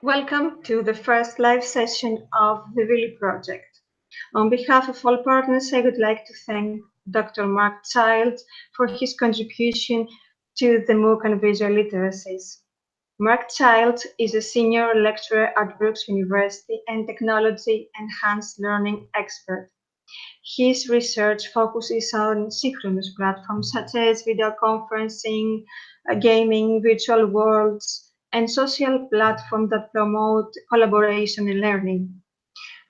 Welcome to the first live session of the Viliproject. On behalf of all partners, I would like to thank Dr. Mark Child for his contribution to the Mooc and visual literacies. Mark Child is a senior lecturer at Brooks University and technology enhanced learning expert. His research focuses on synchronous platforms such as video conferencing, gaming, virtual worlds, and social platforms that promote collaboration and learning.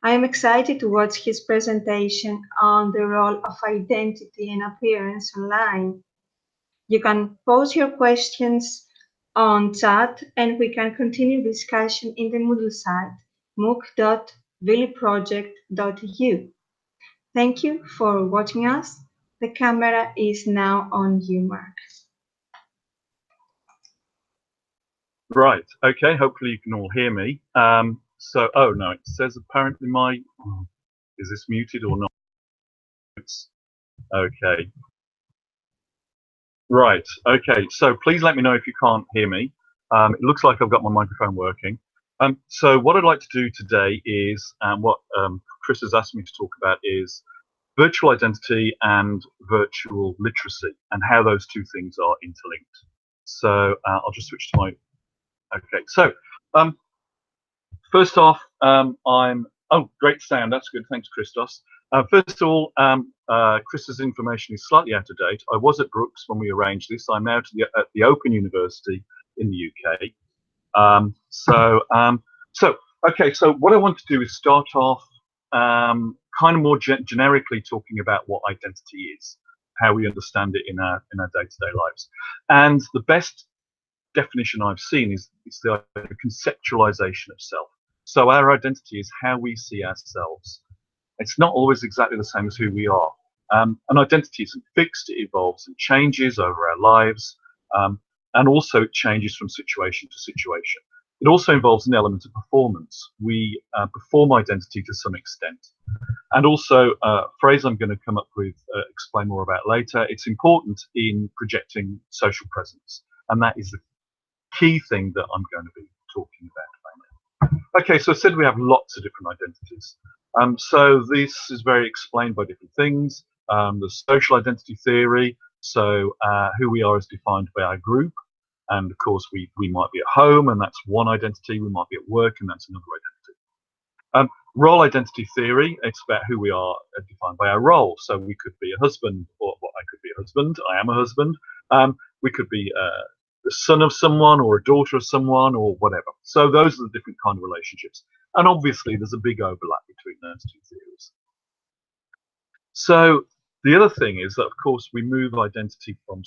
I am excited to watch his presentation on the role of identity and appearance online. You can pose your questions on chat and we can continue discussion in the Moodle site mooc.viliproject.eu. Thank you for watching us. The camera is now on you, Mark. Right, okay, hopefully you can all hear me. Oh no, it says apparently is this muted or not? Okay. Right, okay, so please let me know if you can't hear me. It looks like I've got my microphone working. So what I'd like to do today is, what Chris has asked me to talk about is virtual identity and virtual literacy and how those two things are interlinked. So I'll just switch to my, okay, so first off, oh, great sound, that's good, thanks Christos. First of all, Chris's information is slightly out of date. I was at Brooks when we arranged this. I'm now at the Open University in the UK. Okay, so what I want to do is start off kind of more generically talking about what identity is, how we understand it in our day-to-day lives. And the best definition I've seen is the conceptualization of self. So our identity is how we see ourselves. It's not always exactly the same as who we are. An identity isn't fixed, it evolves and changes over our lives, and also it changes from situation to situation. It also involves an element of performance. We perform identity to some extent. And also, a phrase I'm going to come up with, explain more about later, it's important in projecting social presence. And that is the key thing that I'm going to be talking about later. Okay, so I said we have lots of different identities. So this is very explained by different things. There's social identity theory, so who we are is defined by our group. And of course, we might be at home, and that's one identity. We might be at work, and that's another identity. Role identity theory, it's about who we are defined by our role. So we could be a husband, or well, I could be a husband. I am a husband. We could be the son of someone, or a daughter of someone, or whatever. So those are the different kind of relationships. And obviously, there's a big overlap between those two theories. So the other thing is that, of course, we move identity from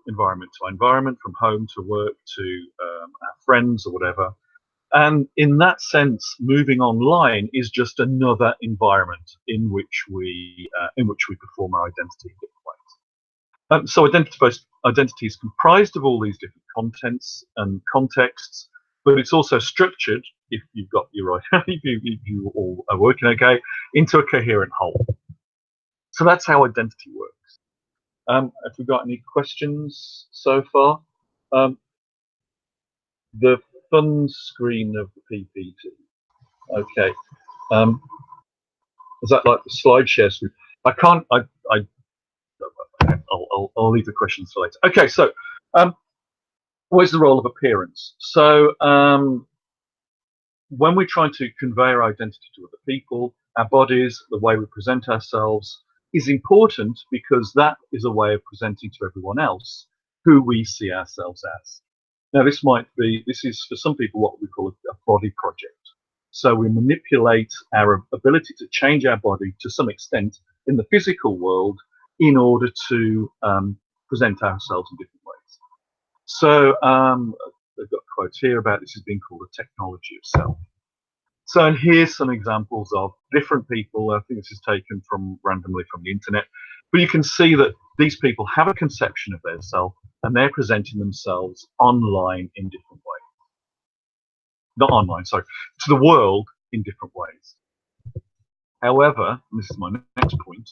environment to environment, from home to work to our friends or whatever. And in that sense, moving online is just another environment in which we perform our identity in different ways. So identity is comprised of all these different contents and contexts, but it's also structured, if you've got your if you all are working okay, into a coherent whole. So that's how identity works. Have we got any questions so far? The fun screen of the PPT. Okay. Is that like the slide share screen? I can't. I'll leave the questions for later. Okay. So, what is the role of appearance? So, when we're trying to convey our identity to other people, our bodies, the way we present ourselves, is important because that is a way of presenting to everyone else who we see ourselves as. Now, this is for some people what we call a body project. So we manipulate our ability to change our body to some extent in the physical world in order to present ourselves in different ways. So they've got quotes here about this as being called the technology of self. So here's some examples of different people. I think this is taken randomly from the internet, but you can see that these people have a conception of their self and they're presenting themselves online in different ways. Not online, sorry, to the world in different ways. However, and this is my next point,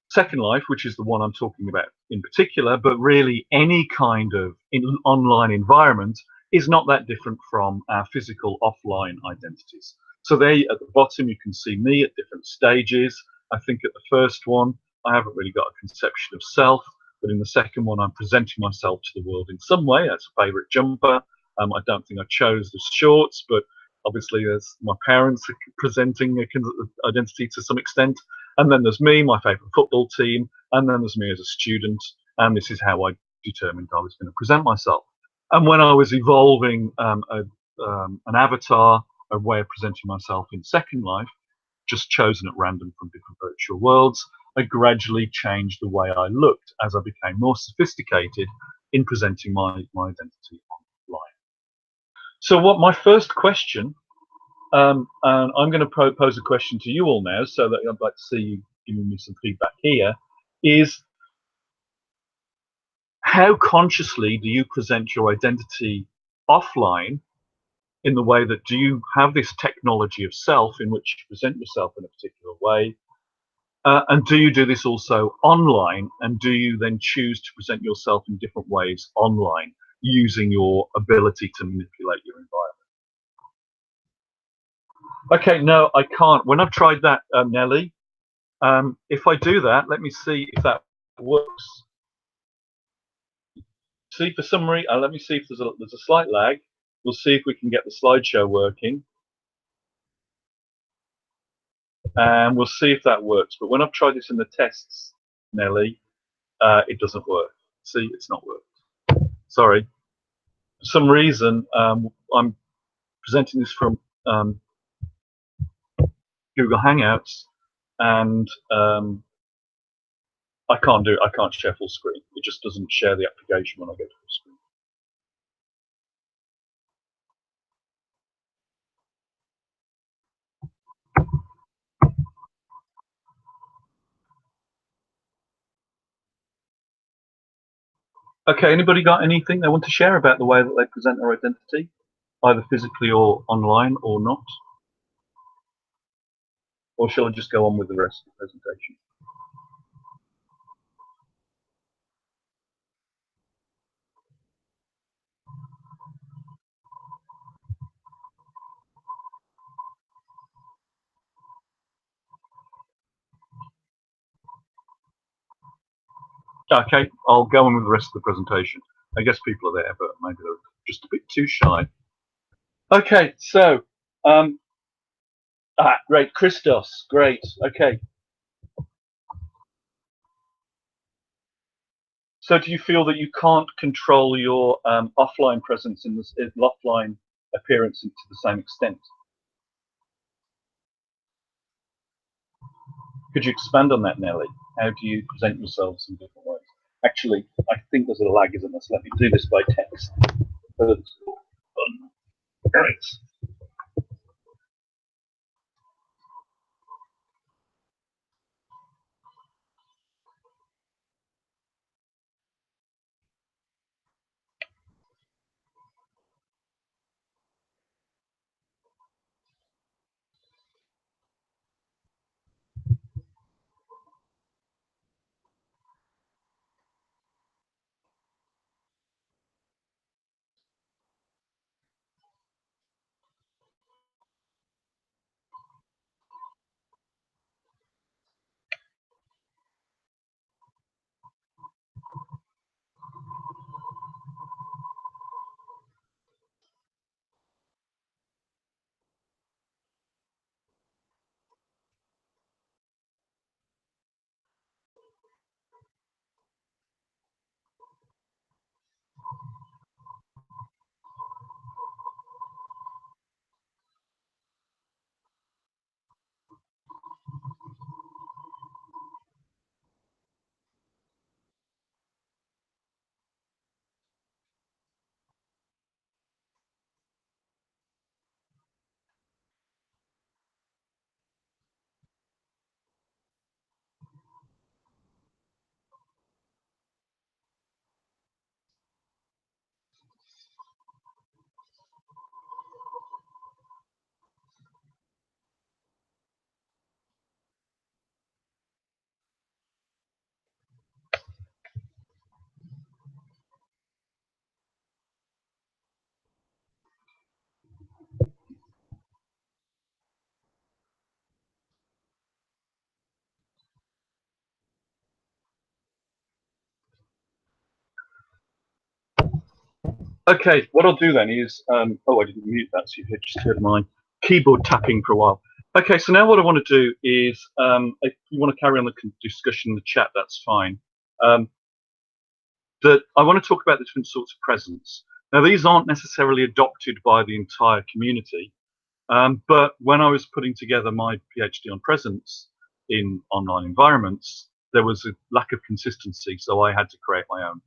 Second Life, which is the one I'm talking about in particular, but really any kind of online environment, is not that different from our physical offline identities. So there at the bottom, you can see me at different stages. I think at the first one, I haven't really got a conception of self, but in the second one, I'm presenting myself to the world in some way. That's a favorite jumper. I don't think I chose the shorts, but obviously there's my parents are presenting a identity to some extent. And then there's me, my favorite football team, and then there's me as a student. And this is how I determined I was going to present myself. And when I was evolving an avatar, a way of presenting myself in Second Life, just chosen at random from different virtual worlds, I gradually changed the way I looked as I became more sophisticated in presenting my identity online. So what my first question, and I'm going to pose a question to you all now, so that I'd like to see you giving me some feedback here, is how consciously do you present your identity offline, in the way that do you have this technology of self in which you present yourself in a particular way, and do you do this also online, and do you then choose to present yourself in different ways online using your ability to manipulate your environment? Okay, no, I can't. When I've tried that, Nelly, if I do that, let me see if that works. See, for some reason, let me see if there's a slight lag. We'll see if we can get the slideshow working, and we'll see if that works. But when I've tried this in the tests, Nelly, it doesn't work. See, it's not worked. Sorry. For some reason, I'm presenting this from Google Hangouts, and I can't do it. I can't share full screen. It just doesn't share the application when I go to full screen. Okay, anybody got anything they want to share about the way that they present their identity, either physically or online or not? Or shall I just go on with the rest of the presentation? Okay, I'll go on with the rest of the presentation. I guess people are there, but maybe they're just a bit too shy. Okay, so, great, Christos, great, okay. So do you feel that you can't control your offline presence in this offline appearance to the same extent? Could you expand on that, Nelly? How do you present yourselves in different ways? Actually, I think there's a lag, isn't there? So let me do this by text. Great. Okay, what I'll do then is, oh, I didn't mute that, so you just heard my keyboard tapping for a while. Okay, so now what I want to do is, if you want to carry on the discussion in the chat, that's fine. That I want to talk about the different sorts of presence. Now, these aren't necessarily adopted by the entire community, but when I was putting together my PhD on presence in online environments, there was a lack of consistency, so I had to create my own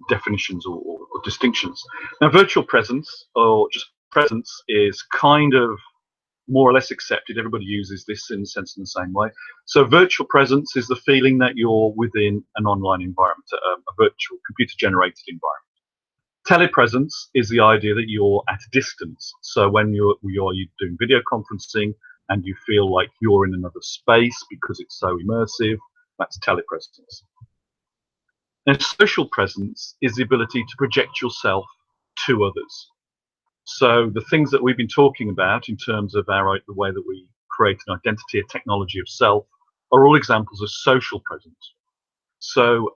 definitions or distinctions. Now, virtual presence or just presence is kind of more or less accepted. Everybody uses this in a sense in the same way. So virtual presence is the feeling that you're within an online environment, a virtual computer-generated environment. Telepresence is the idea that you're at a distance. So when you're doing video conferencing and you feel like you're in another space because it's so immersive, that's telepresence. And social presence is the ability to project yourself to others. So the things that we've been talking about in terms of the way that we create an identity, a technology of self, are all examples of social presence. So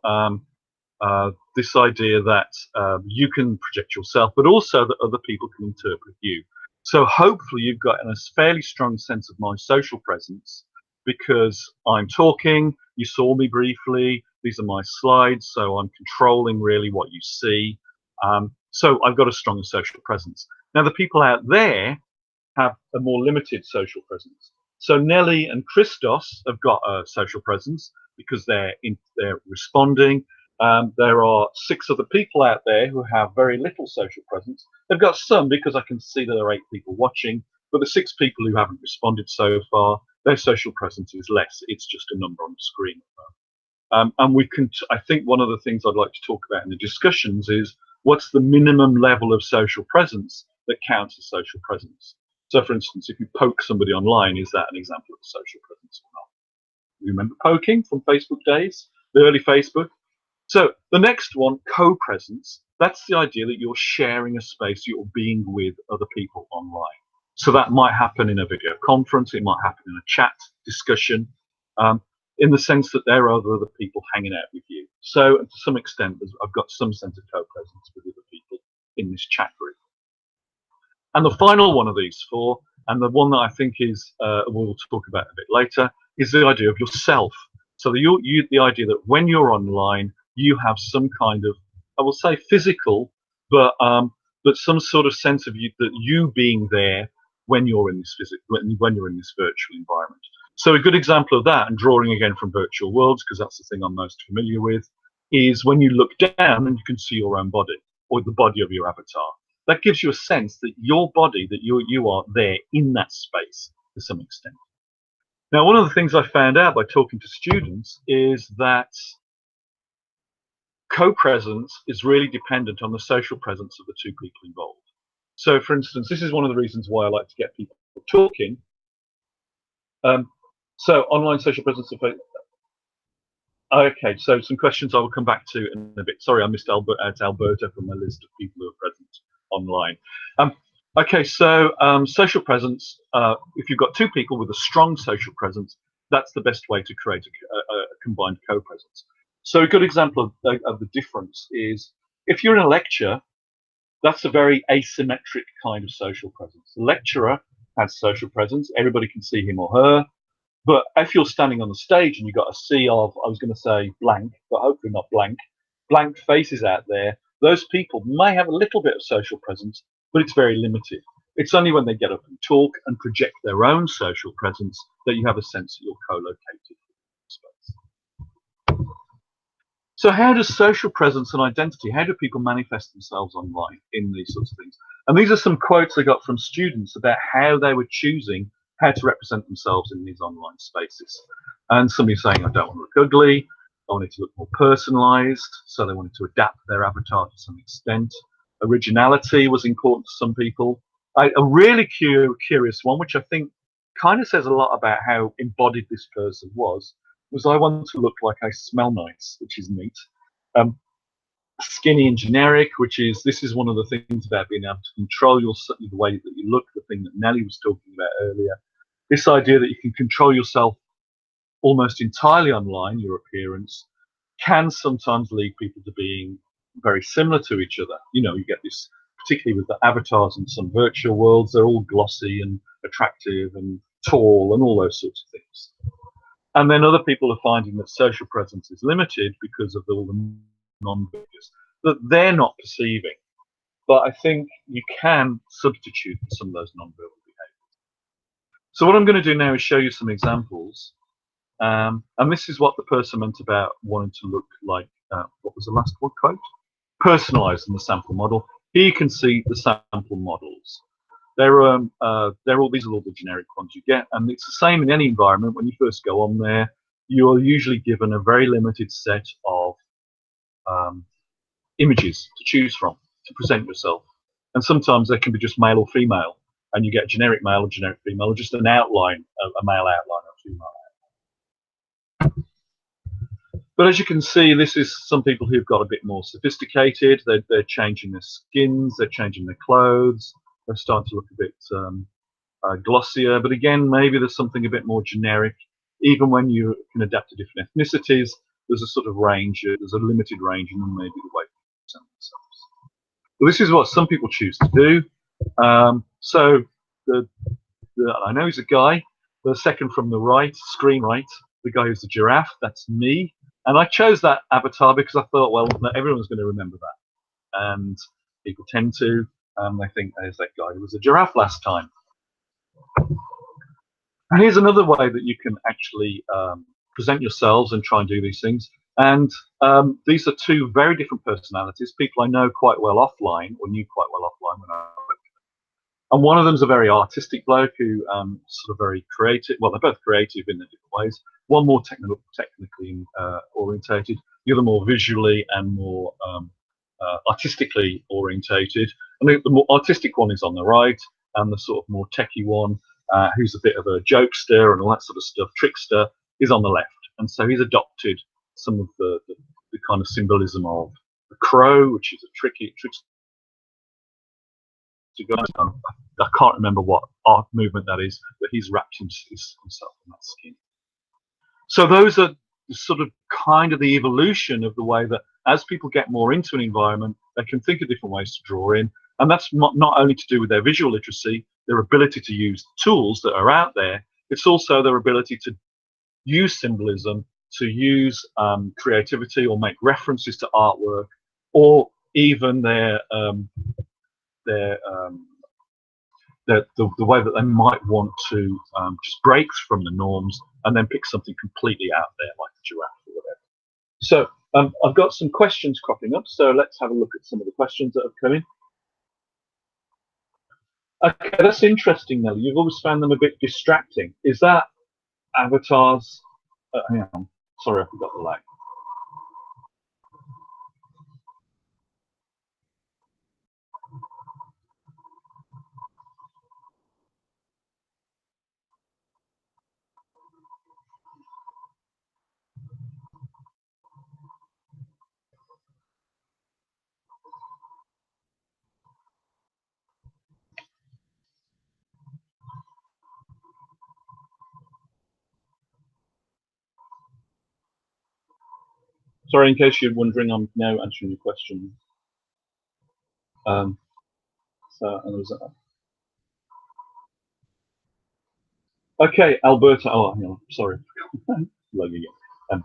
this idea that you can project yourself, but also that other people can interpret you. So hopefully you've got a fairly strong sense of my social presence because I'm talking, you saw me briefly, these are my slides, so I'm controlling really what you see. So I've got a stronger social presence. Now the people out there have a more limited social presence. So Nelly and Christos have got a social presence because they're responding. There are 6 other people out there who have very little social presence. They've got some because I can see that there are 8 people watching, but the 6 people who haven't responded so far, their social presence is less. It's just a number on the screen. And we can, I think one of the things I'd like to talk about in the discussions is what's the minimum level of social presence that counts as social presence. So for instance, if you poke somebody online, is that an example of social presence or not? You remember poking from Facebook days, the early Facebook? So the next one, co-presence, that's the idea that you're sharing a space, you're being with other people online. So that might happen in a video conference, it might happen in a chat discussion, in the sense that there are other people hanging out with you. So to some extent, I've got some sense of co-presence with other people in this chat group. And the final one of these 4, and the one that I think is, we'll talk about a bit later, is the idea of yourself. So the idea that when you're online, you have some kind of, I will say physical, but some sort of sense of you being there when you're in this when you're in this virtual environment. So a good example of that, and drawing again from virtual worlds, because that's the thing I'm most familiar with, is when you look down and you can see your own body or the body of your avatar. That gives you a sense that your body, that you are there in that space to some extent. Now, one of the things I found out by talking to students is that co-presence is really dependent on the social presence of the 2 people involved. So, for instance, this is one of the reasons why I like to get people talking. So, online social presence of okay, so some questions I will come back to in a bit. Sorry, I missed Alberta from my list of people who are present online. Okay, so social presence, if you've got 2 people with a strong social presence, that's the best way to create a combined co-presence. So a good example of the difference is if you're in a lecture, that's a very asymmetric kind of social presence. The lecturer has social presence, everybody can see him or her. But if you're standing on the stage and you've got a sea of, I was going to say blank, but hopefully not blank faces out there, those people may have a little bit of social presence, but it's very limited. It's only when they get up and talk and project their own social presence that you have a sense that you're co-located in space. So how does social presence and identity, how do people manifest themselves online in these sorts of things? And these are some quotes I got from students about how they were choosing how to represent themselves in these online spaces. And somebody saying, I don't want to look ugly, I want it to look more personalized, so they wanted to adapt their avatar to some extent. Originality was important to some people. A really curious one, which I think kind of says a lot about how embodied this person was I want to look like I smell nice, which is neat. Skinny and generic, this is one of the things about being able to control the way that you look, the thing that Nelly was talking about earlier. This idea that you can control yourself almost entirely online, your appearance, can sometimes lead people to being very similar to each other. You know, you get this, particularly with the avatars in some virtual worlds, they're all glossy and attractive and tall and all those sorts of things. And then other people are finding that social presence is limited because of all the non-behaviors that they're not perceiving. But I think you can substitute some of those non-verbal behaviors. So what I'm going to do now is show you some examples. And this is what the person meant about wanting to look like, what was the last one quote? Personalized in the sample model. Here you can see the sample models. They're all, these are all the generic ones you get, and it's the same in any environment. When you first go on there, you're usually given a very limited set of images to choose from to present yourself. And sometimes they can be just male or female, and you get generic male or generic female, or just an outline, a male outline or female outline. But as you can see, this is some people who've got a bit more sophisticated. They're changing their skins, they're changing their clothes, they're starting to look a bit glossier. But again, maybe there's something a bit more generic. Even when you can adapt to different ethnicities, there's a sort of range, there's a limited range, and then maybe the way people present themselves. Well, this is what some people choose to do. So I know he's a guy. The second from the right, screen right, the guy who's the giraffe, that's me. And I chose that avatar because I thought, well, everyone's going to remember that. And people tend to. They think there's that guy who was a giraffe last time. And here's another way that you can actually present yourselves and try and do these things. And these are two very different personalities, people I know quite well offline, or knew quite well offline when I worked with them. And one of them's a very artistic bloke who sort of very creative. Well, they're both creative in their different ways. One more technically orientated, the other more visually and more artistically orientated. And the more artistic one is on the right, and the sort of more techie one, who's a bit of a jokester and all that sort of stuff, trickster, is on the left. And so he's adopted some of the kind of symbolism of the crow, which is a trickster. I can't remember what art movement that is, but he's wrapped himself in that skin. So those are sort of kind of the evolution of the way that as people get more into an environment, they can think of different ways to draw in. And that's not only to do with their visual literacy, their ability to use tools that are out there, it's also their ability to use symbolism, to use creativity or make references to artwork, or even the way that they might want to just break from the norms and then pick something completely out there like a giraffe or whatever. So I've got some questions cropping up, so let's have a look at some of the questions that have come in. Okay, that's interesting, Nelly. You've always found them a bit distracting. Is that avatars? Hang on, sorry, I forgot the lag. Sorry, in case you're wondering, I'm now answering your question. Okay, Alberta. Oh, hang on, sorry. Logging in.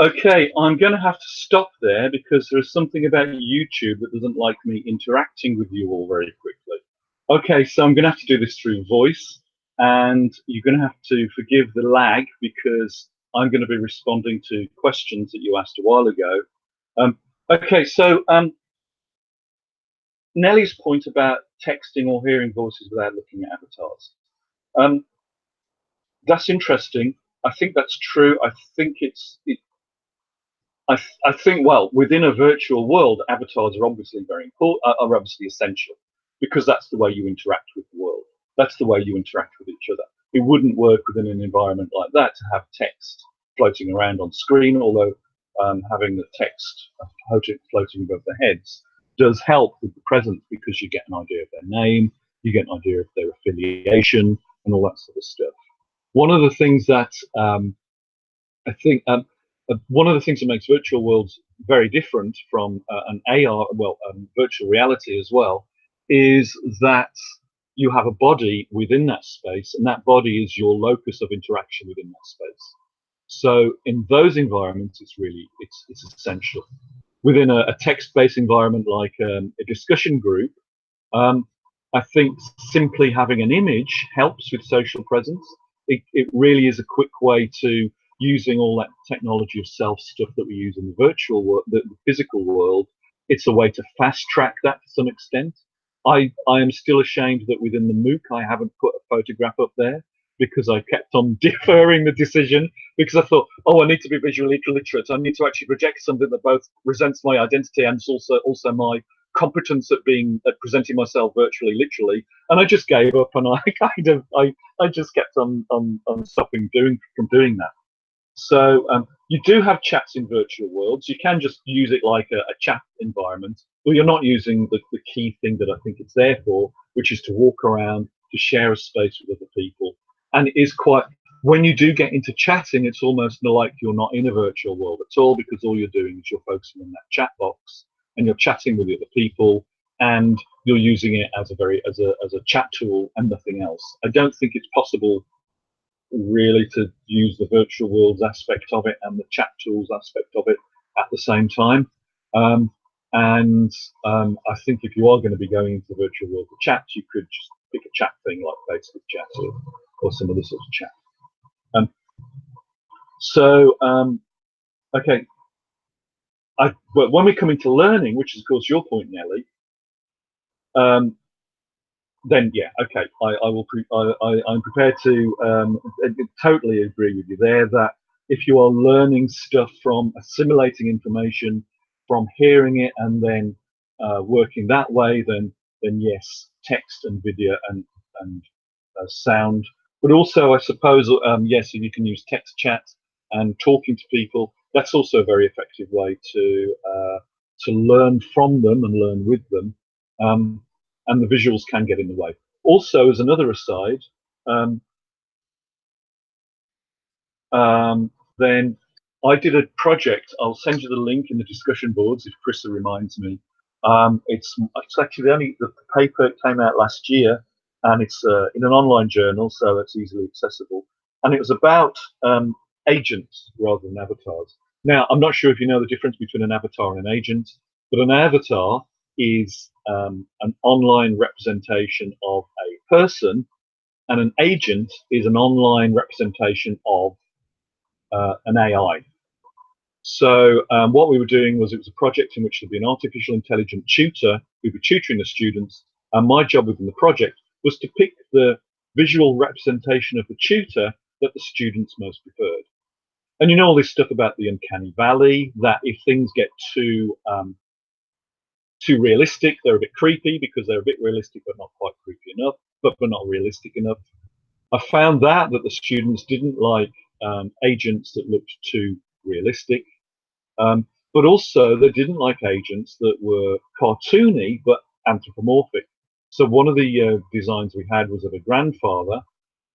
Okay, I'm going to have to stop there because there is something about YouTube that doesn't like me interacting with you all very quickly. Okay, so I'm going to have to do this through voice, and you're going to have to forgive the lag because I'm going to be responding to questions that you asked a while ago. Okay, so Nellie's point about texting or hearing voices without looking at avatars. Um, that's interesting. I think that's true. I think I think, well, within a virtual world, avatars are obviously very important, are obviously essential, because that's the way you interact with the world. That's the way you interact with each other. It wouldn't work within an environment like that to have text floating around on screen, although having the text floating above their heads does help with the presence because you get an idea of their name, you get an idea of their affiliation, and all that sort of stuff. One of the things that I think one of the things that makes virtual worlds very different from an AR, well, virtual reality as well, is that you have a body within that space, and that body is your locus of interaction within that space. So in those environments, it's essential. Within a text-based environment like a discussion group, um, I think simply having an image helps with social presence. It really is a quick way to using all that technology of self stuff that we use in the virtual world, the physical world. It's a way to fast track that to some extent. I am still ashamed that within the Mooc I haven't put a photograph up there because I kept on deferring the decision because I thought, oh, I need to be visually literate. I need to actually project something that both presents my identity and also my competence at presenting myself virtually literally, and I just gave up and I just kept on stopping from doing that. So you do have chats in virtual worlds. You can just use it like a chat environment, but you're not using the key thing that I think it's there for, which is to walk around, to share a space with other people. And it is quite, when you do get into chatting, it's almost like you're not in a virtual world at all because all you're doing is you're focusing on that chat box and you're chatting with the other people and you're using it as a chat tool and nothing else. I don't think it's possible really to use the virtual worlds aspect of it and the chat tools aspect of it at the same time. Um, and I think if you are going to be going into the virtual world to chat, you could just pick a chat thing like Facebook chat or some other sort of chat. Um, okay, but when we come into learning, which is of course your point, Nellie, then yeah, okay, I will. I'm prepared to totally agree with you there that if you are learning stuff from assimilating information, from hearing it and then working that way, then yes, text and video and sound, but also I suppose yes, you can use text chat and talking to people. That's also a very effective way to learn from them and learn with them. And the visuals can get in the way. Also, as another aside, um, then I did a project. I'll send you the link in the discussion boards if Krista reminds me. It's actually the paper came out last year, and it's in an online journal, so it's easily accessible. And it was about agents rather than avatars. Now, I'm not sure if you know the difference between an avatar and an agent, but an avatar is an online representation of a person, and an agent is an online representation of an AI. So what we were doing was it was a project in which there'd be an artificial intelligent tutor who'd be tutoring the students, and my job within the project was to pick the visual representation of the tutor that the students most preferred. And you know all this stuff about the uncanny valley, that if things get too realistic, they're a bit creepy because they're a bit realistic but not quite creepy enough, but not realistic enough. I found that the students didn't like agents that looked too realistic, but also they didn't like agents that were cartoony but anthropomorphic. So one of the designs we had was of a grandfather,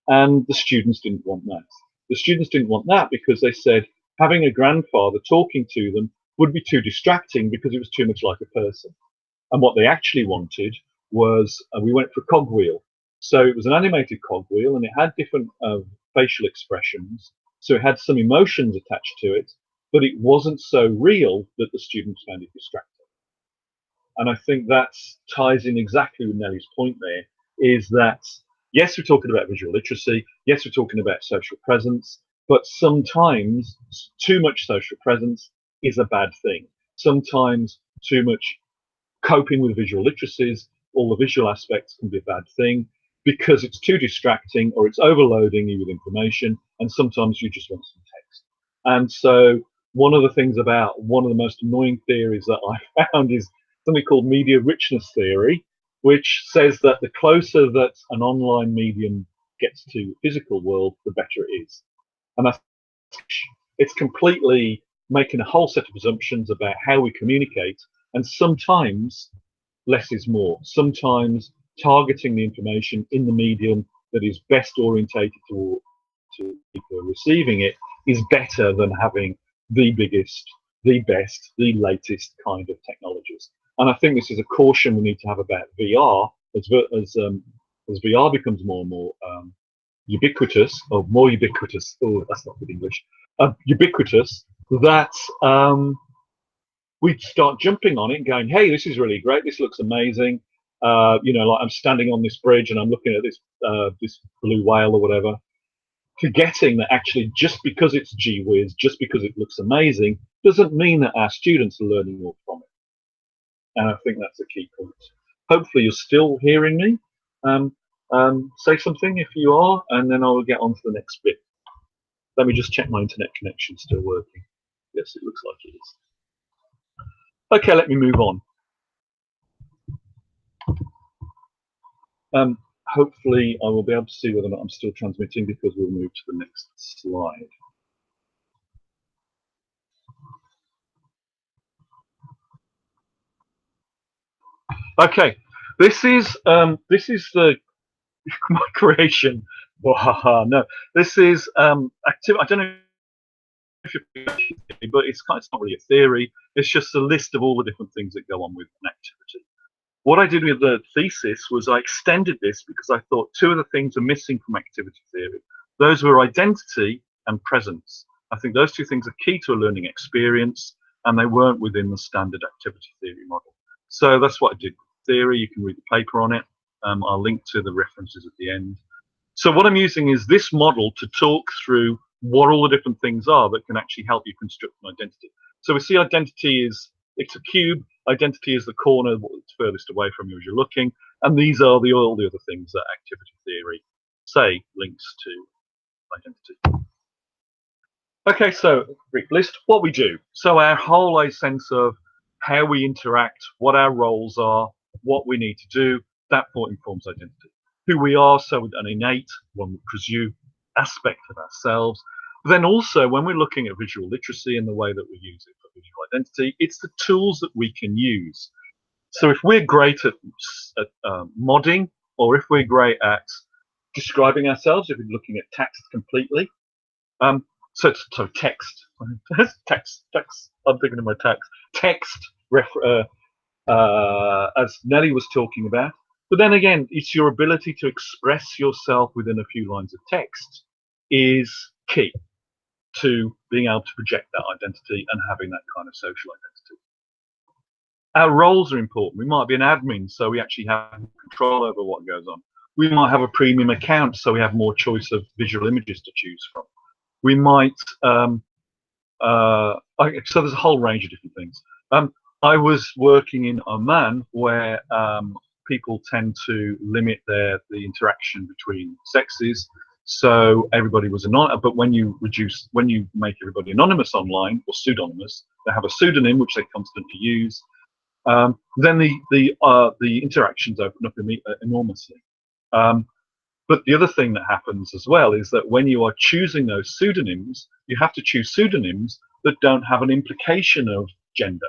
and the students didn't want that. The students didn't want that because they said having a grandfather talking to them would be too distracting because it was too much like a person. And what they actually wanted was we went for a cogwheel. So it was an animated cogwheel and it had different facial expressions. So it had some emotions attached to it. but it wasn't so real that the students found it distracting. And I think that ties in exactly with Nellie's point there, is that, yes, we're talking about visual literacy, yes, we're talking about social presence, but sometimes too much social presence is a bad thing. Sometimes too much coping with visual literacies, all the visual aspects can be a bad thing because it's too distracting or it's overloading you with information, and sometimes you just want some text. And so one of the things about one of the most annoying theories that I found is something called media richness theory, which says that the closer that an online medium gets to the physical world, the better it is. And it's completely making a whole set of assumptions about how we communicate, and sometimes less is more. Sometimes targeting the information in the medium that is best orientated to people receiving it is better than having the biggest, the best, the latest kind of technologies. And I think this is a caution we need to have about VR as VR becomes more and more ubiquitous, or more ubiquitous. Oh, that's not good English. Ubiquitous. That we'd start jumping on it and going, "Hey, this is really great. This looks amazing." Like I'm standing on this bridge and I'm looking at this blue whale or whatever, forgetting that actually just because it's gee whiz, just because it looks amazing, doesn't mean that our students are learning more from it. And I think that's a key point. Hopefully you're still hearing me. Say something if you are, and then I will get on to the next bit. Let me just check my internet connection still working. Yes, it looks like it is. Okay, let me move on. Hopefully I will be able to see whether or not I'm still transmitting, because we'll move to the next slide. Okay, this is the my creation. No, this is activity. I don't know if you're, but it's not really a theory. It's just a list of all the different things that go on with an activity. What I did with the thesis was I extended this because I thought two of the things are missing from activity theory. Those were identity and presence. I think those two things are key to a learning experience, and they weren't within the standard activity theory model. So that's what I did with theory. You can read the paper on it. I'll link to the references at the end. So what I'm using is this model to talk through what all the different things are that can actually help you construct an identity. So we see identity is, it's a cube. Identity is the corner that's furthest away from you as you're looking, and these are all the other things that activity theory say links to identity. Okay, so brief list what we do. So our whole sense of how we interact, what our roles are, what we need to do, that informs identity. Who we are, so an innate, one would presume, aspect of ourselves. But then also, when we're looking at visual literacy and the way that we use it for visual identity, it's the tools that we can use. So if we're great at modding, or if we're great at describing ourselves, if we're looking at text completely, so text, text. I'm thinking of my text. Text, as Nellie was talking about. But then again, it's your ability to express yourself within a few lines of text is key to being able to project that identity and having that kind of social identity. Our roles are important. We might be an admin, so we actually have control over what goes on. We might have a premium account, so we have more choice of visual images to choose from. We might, so there's a whole range of different things. I was working in Oman, where people tend to limit the interaction between sexes. So everybody was anonymous, but when you make everybody anonymous online, or pseudonymous, they have a pseudonym which they constantly use. Then the interactions open up enormously. But the other thing that happens as well is that when you are choosing those pseudonyms, you have to choose pseudonyms that don't have an implication of gender.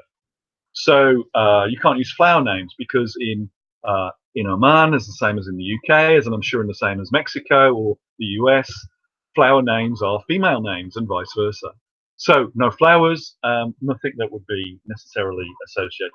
So you can't use flower names, because in Oman, as the same as in the UK, as I'm sure in the same as Mexico or the US, flower names are female names and vice versa. So no flowers, nothing that would be necessarily associated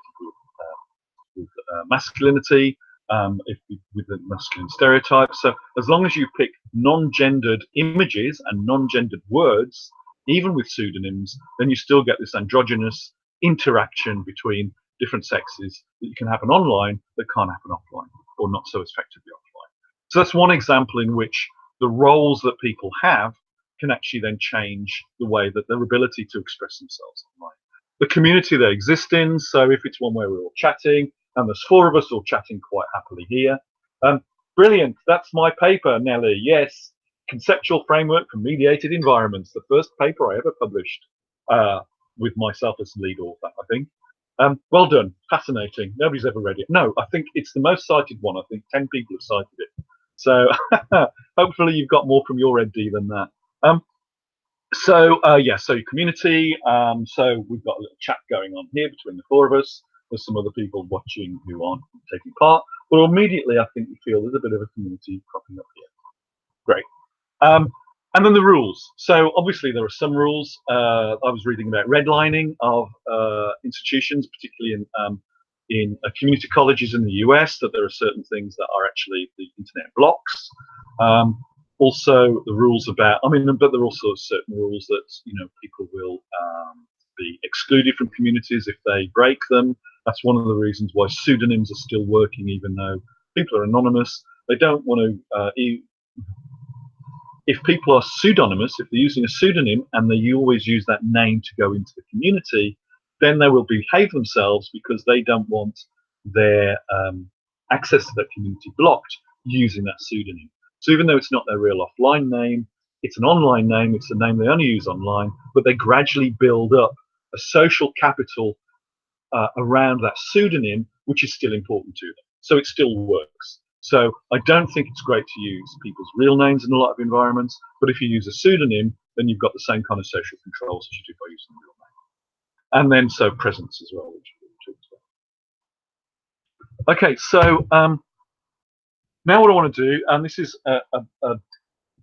with masculinity, with the masculine stereotypes. So as long as you pick non-gendered images and non-gendered words, even with pseudonyms, then you still get this androgynous interaction between different sexes that you can happen online that can't happen offline, or not so effectively offline. So that's one example in which the roles that people have can actually then change the way that their ability to express themselves online. The community they exist in, so if it's one where we're all chatting, and there's 4 of us all chatting quite happily here. Brilliant, that's my paper, Nelly. Yes, Conceptual Framework for Mediated Environments, the first paper I ever published with myself as lead author, I think. Well done, fascinating. Nobody's ever read it. No, I think it's the most cited one. I think 10 people have cited it. So hopefully you've got more from your ND than that. So your community. So we've got a little chat going on here between the 4 of us. There's some other people watching who aren't taking part, but immediately I think we feel there's a bit of a community cropping up here. Great. And then the rules. So obviously there are some rules. I was reading about redlining of institutions, particularly in community colleges in the US, that there are certain things that are actually the internet blocks. Also the rules about, but there are also certain rules that, people will be excluded from communities if they break them. That's one of the reasons why pseudonyms are still working, even though people are anonymous. They don't want to, if people are pseudonymous, if they're using a pseudonym and they always use that name to go into the community, then they will behave themselves because they don't want their access to that community blocked using that pseudonym. So even though it's not their real offline name, it's an online name, it's a name they only use online, but they gradually build up a social capital around that pseudonym, which is still important to them. So it still works. So I don't think it's great to use people's real names in a lot of environments, but if you use a pseudonym, then you've got the same kind of social controls as you do by using the real name. And then so presence as well, which we talked about. Okay, so now what I want to do, and this is a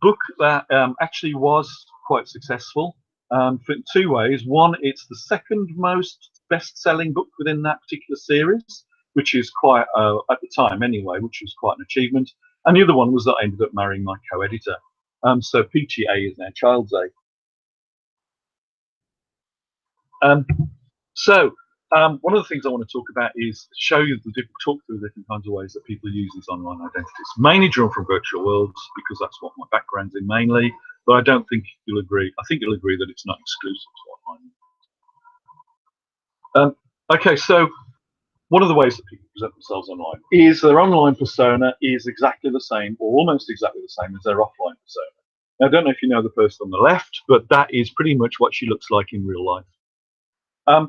book that actually was quite successful for 2 ways. One, it's the second most best-selling book within that particular series, which is quite, at the time anyway, which was quite an achievement. And the other one was that I ended up marrying my co-editor. So PTA is now Child's A. One of the things I want to talk about is talk through the different kinds of ways that people use these online identities, mainly drawn from virtual worlds, because that's what my background's in mainly. But I don't think you'll agree. I think you'll agree that it's not exclusive to online. Okay, so one of the ways that people present themselves online is their online persona is exactly the same, or almost exactly the same as their offline persona. Now, I don't know if you know the person on the left, but that is pretty much what she looks like in real life. For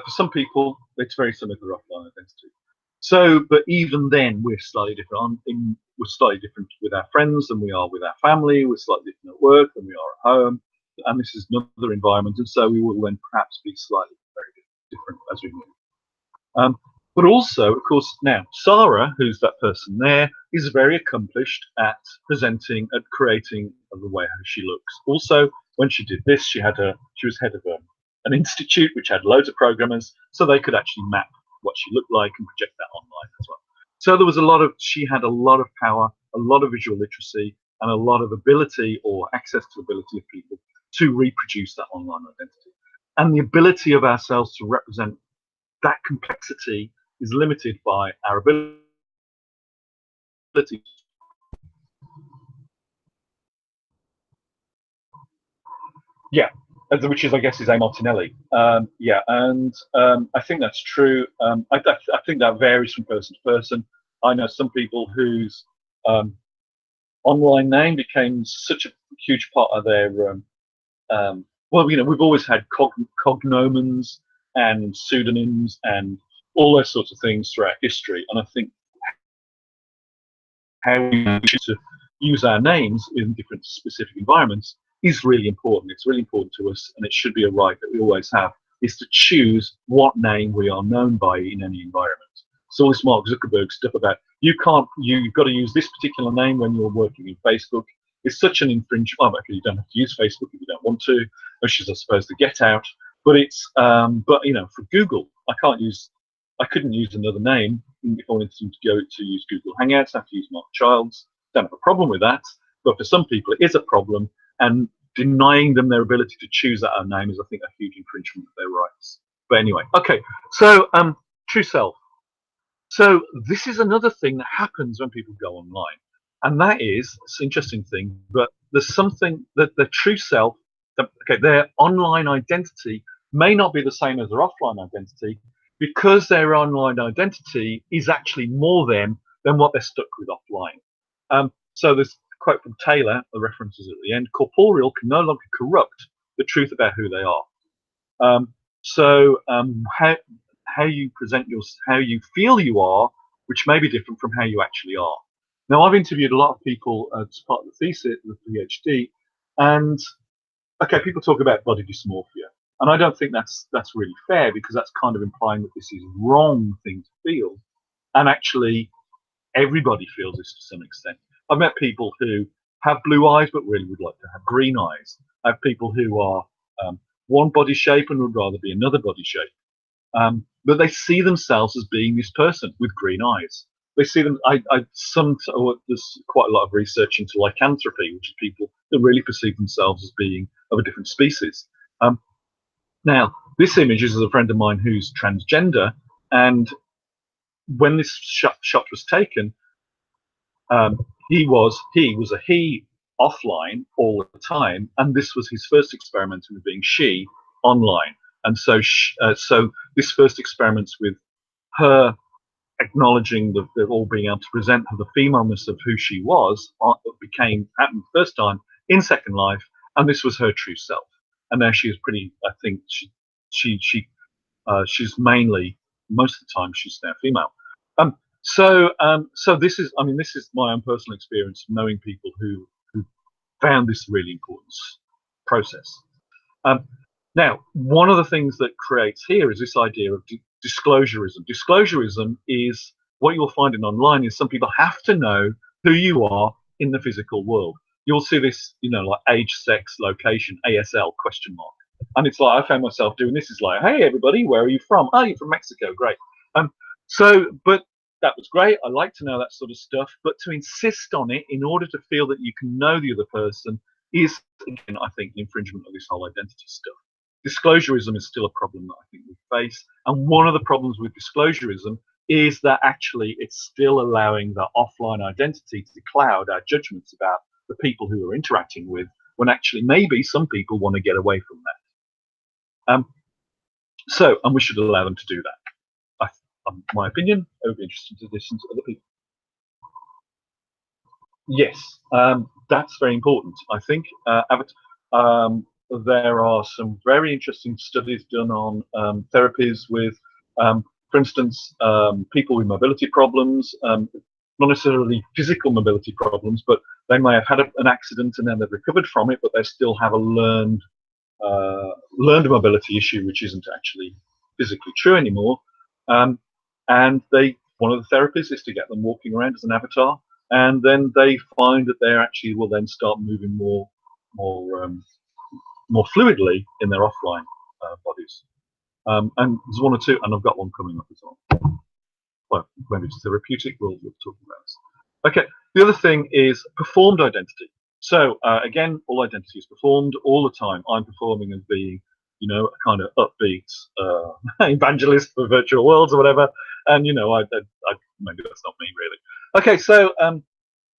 some people, it's very similar to their offline identity. So, but even then, we're slightly different. We're slightly different with our friends than we are with our family. We're slightly different at work than we are at home. And this is another environment, and so we will then perhaps be slightly very different as we move. But also, of course, now Sarah, who's that person there, is very accomplished at presenting, at creating the way how she looks. Also, when she did this, she was head of an institute which had loads of programmers, so they could actually map what she looked like and project that online as well. So there was she had a lot of power, a lot of visual literacy, and a lot of ability or access to ability of people to reproduce that online identity. And the ability of ourselves to represent that complexity is limited by our ability. Yeah, which is, I guess, is A. Martinelli. Yeah, and I think that's true. I think that varies from person to person. I know some people whose online name became such a huge part of their well, we've always had cognomens and pseudonyms and all those sorts of things throughout history, and I think how we choose to use our names in different specific environments is really important. It's really important to us, and it should be a right that we always have, is to choose what name we are known by in any environment. So all this Mark Zuckerberg stuff about you've got to use this particular name when you're working in Facebook is such an infringement. Well, actually, you don't have to use Facebook if you don't want to, which is, I suppose, the get out. But it's but for Google, I couldn't use another name if I wanted to go to use Google Hangouts. I have to use Mark Childs. Don't have a problem with that. but for some people it is a problem, and denying them their ability to choose that own name is, I think, a huge infringement of their rights. But anyway, okay, so true self. So this is another thing that happens when people go online, and that is, it's an interesting thing, but there's something that the true self, okay, their online identity may not be the same as their offline identity, because their online identity is actually more them than what they're stuck with offline. So this quote from Taylor, the references at the end: corporeal can no longer corrupt the truth about who they are. How you present how you feel you are, which may be different from how you actually are. Now, I've interviewed a lot of people as part of the thesis, the PhD, and okay, people talk about body dysmorphia, and I don't think that's really fair, because that's kind of implying that this is wrong thing to feel, and actually everybody feels this to some extent. I've met people who have blue eyes but really would like to have green eyes. I have people who are one body shape and would rather be another body shape. But they see themselves as being this person with green eyes. They see them. There's quite a lot of research into lycanthropy, which is people that really perceive themselves as being of a different species. Now, this image is of a friend of mine who's transgender, and when this shot was taken, he was a he offline all the time, and this was his first experiment with being she online. And so, so this first experiment with her acknowledging the all being able to present her the femaleness of who she was happened first time in Second Life, and this was her true self. And now she is pretty. I think she's mainly, most of the time she's now female. So this is, I mean, this is my own personal experience of knowing people who found this really important process. Now, one of the things that creates here is this idea of disclosurism. Disclosurism is what you'll find in online is some people have to know who you are in the physical world. You'll see this, like age, sex, location, ASL ? And it's like, I found myself doing this. Is like, hey, everybody, where are you from? Oh, you're from Mexico. Great. But that was great. I like to know that sort of stuff. But to insist on it in order to feel that you can know the other person is, again, I think, an infringement of this whole identity stuff. Disclosurism is still a problem that I think we face. And one of the problems with disclosurism is that actually it's still allowing the offline identity to cloud our judgments about the people who we're interacting with, when actually maybe some people want to get away from that. And we should allow them to do that. My opinion, it would be interesting to listen to other people. Yes, that's very important. I think there are some very interesting studies done on therapies with, for instance, people with mobility problems, not necessarily physical mobility problems, but they may have had an accident and then they've recovered from it, but they still have a learned mobility issue, which isn't actually physically true anymore. And one of the therapies is to get them walking around as an avatar, and then they find that they actually will then start moving more fluidly in their offline bodies. And there's one or two, and I've got one coming up as well. Well, maybe it's therapeutic. We'll talk about this. Okay. The other thing is performed identity. So again, all identity is performed all the time. I'm performing as being, a kind of upbeat evangelist for virtual worlds or whatever. And maybe that's not me really. Okay, so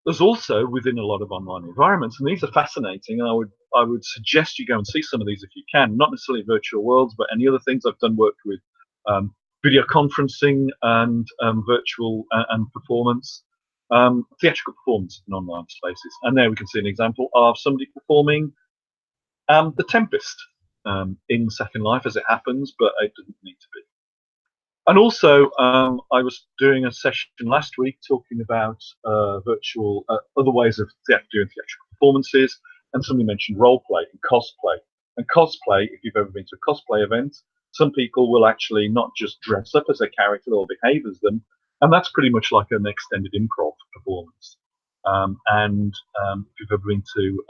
there's also within a lot of online environments, and these are fascinating. And I would suggest you go and see some of these if you can. Not necessarily virtual worlds, but any other things. I've done work with video conferencing and virtual and performance. Theatrical performance in online spaces. And there we can see an example of somebody performing The Tempest in Second Life as it happens, but it didn't need to be. And also, I was doing a session last week talking about virtual, other ways of doing theatrical performances, and somebody mentioned role play and cosplay. And cosplay, if you've ever been to a cosplay event, some people will actually not just dress up as a character or behave as them, and that's pretty much like an extended improv performance. If you've ever been to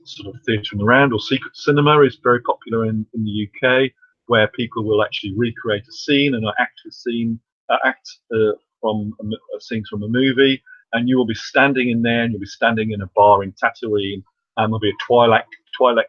sort of theatre in the round, or secret cinema is very popular in the UK, where people will actually recreate a scene and act from scenes from a movie, and you will be standing in there, and you'll be standing in a bar in Tatooine, and there'll be a Twilight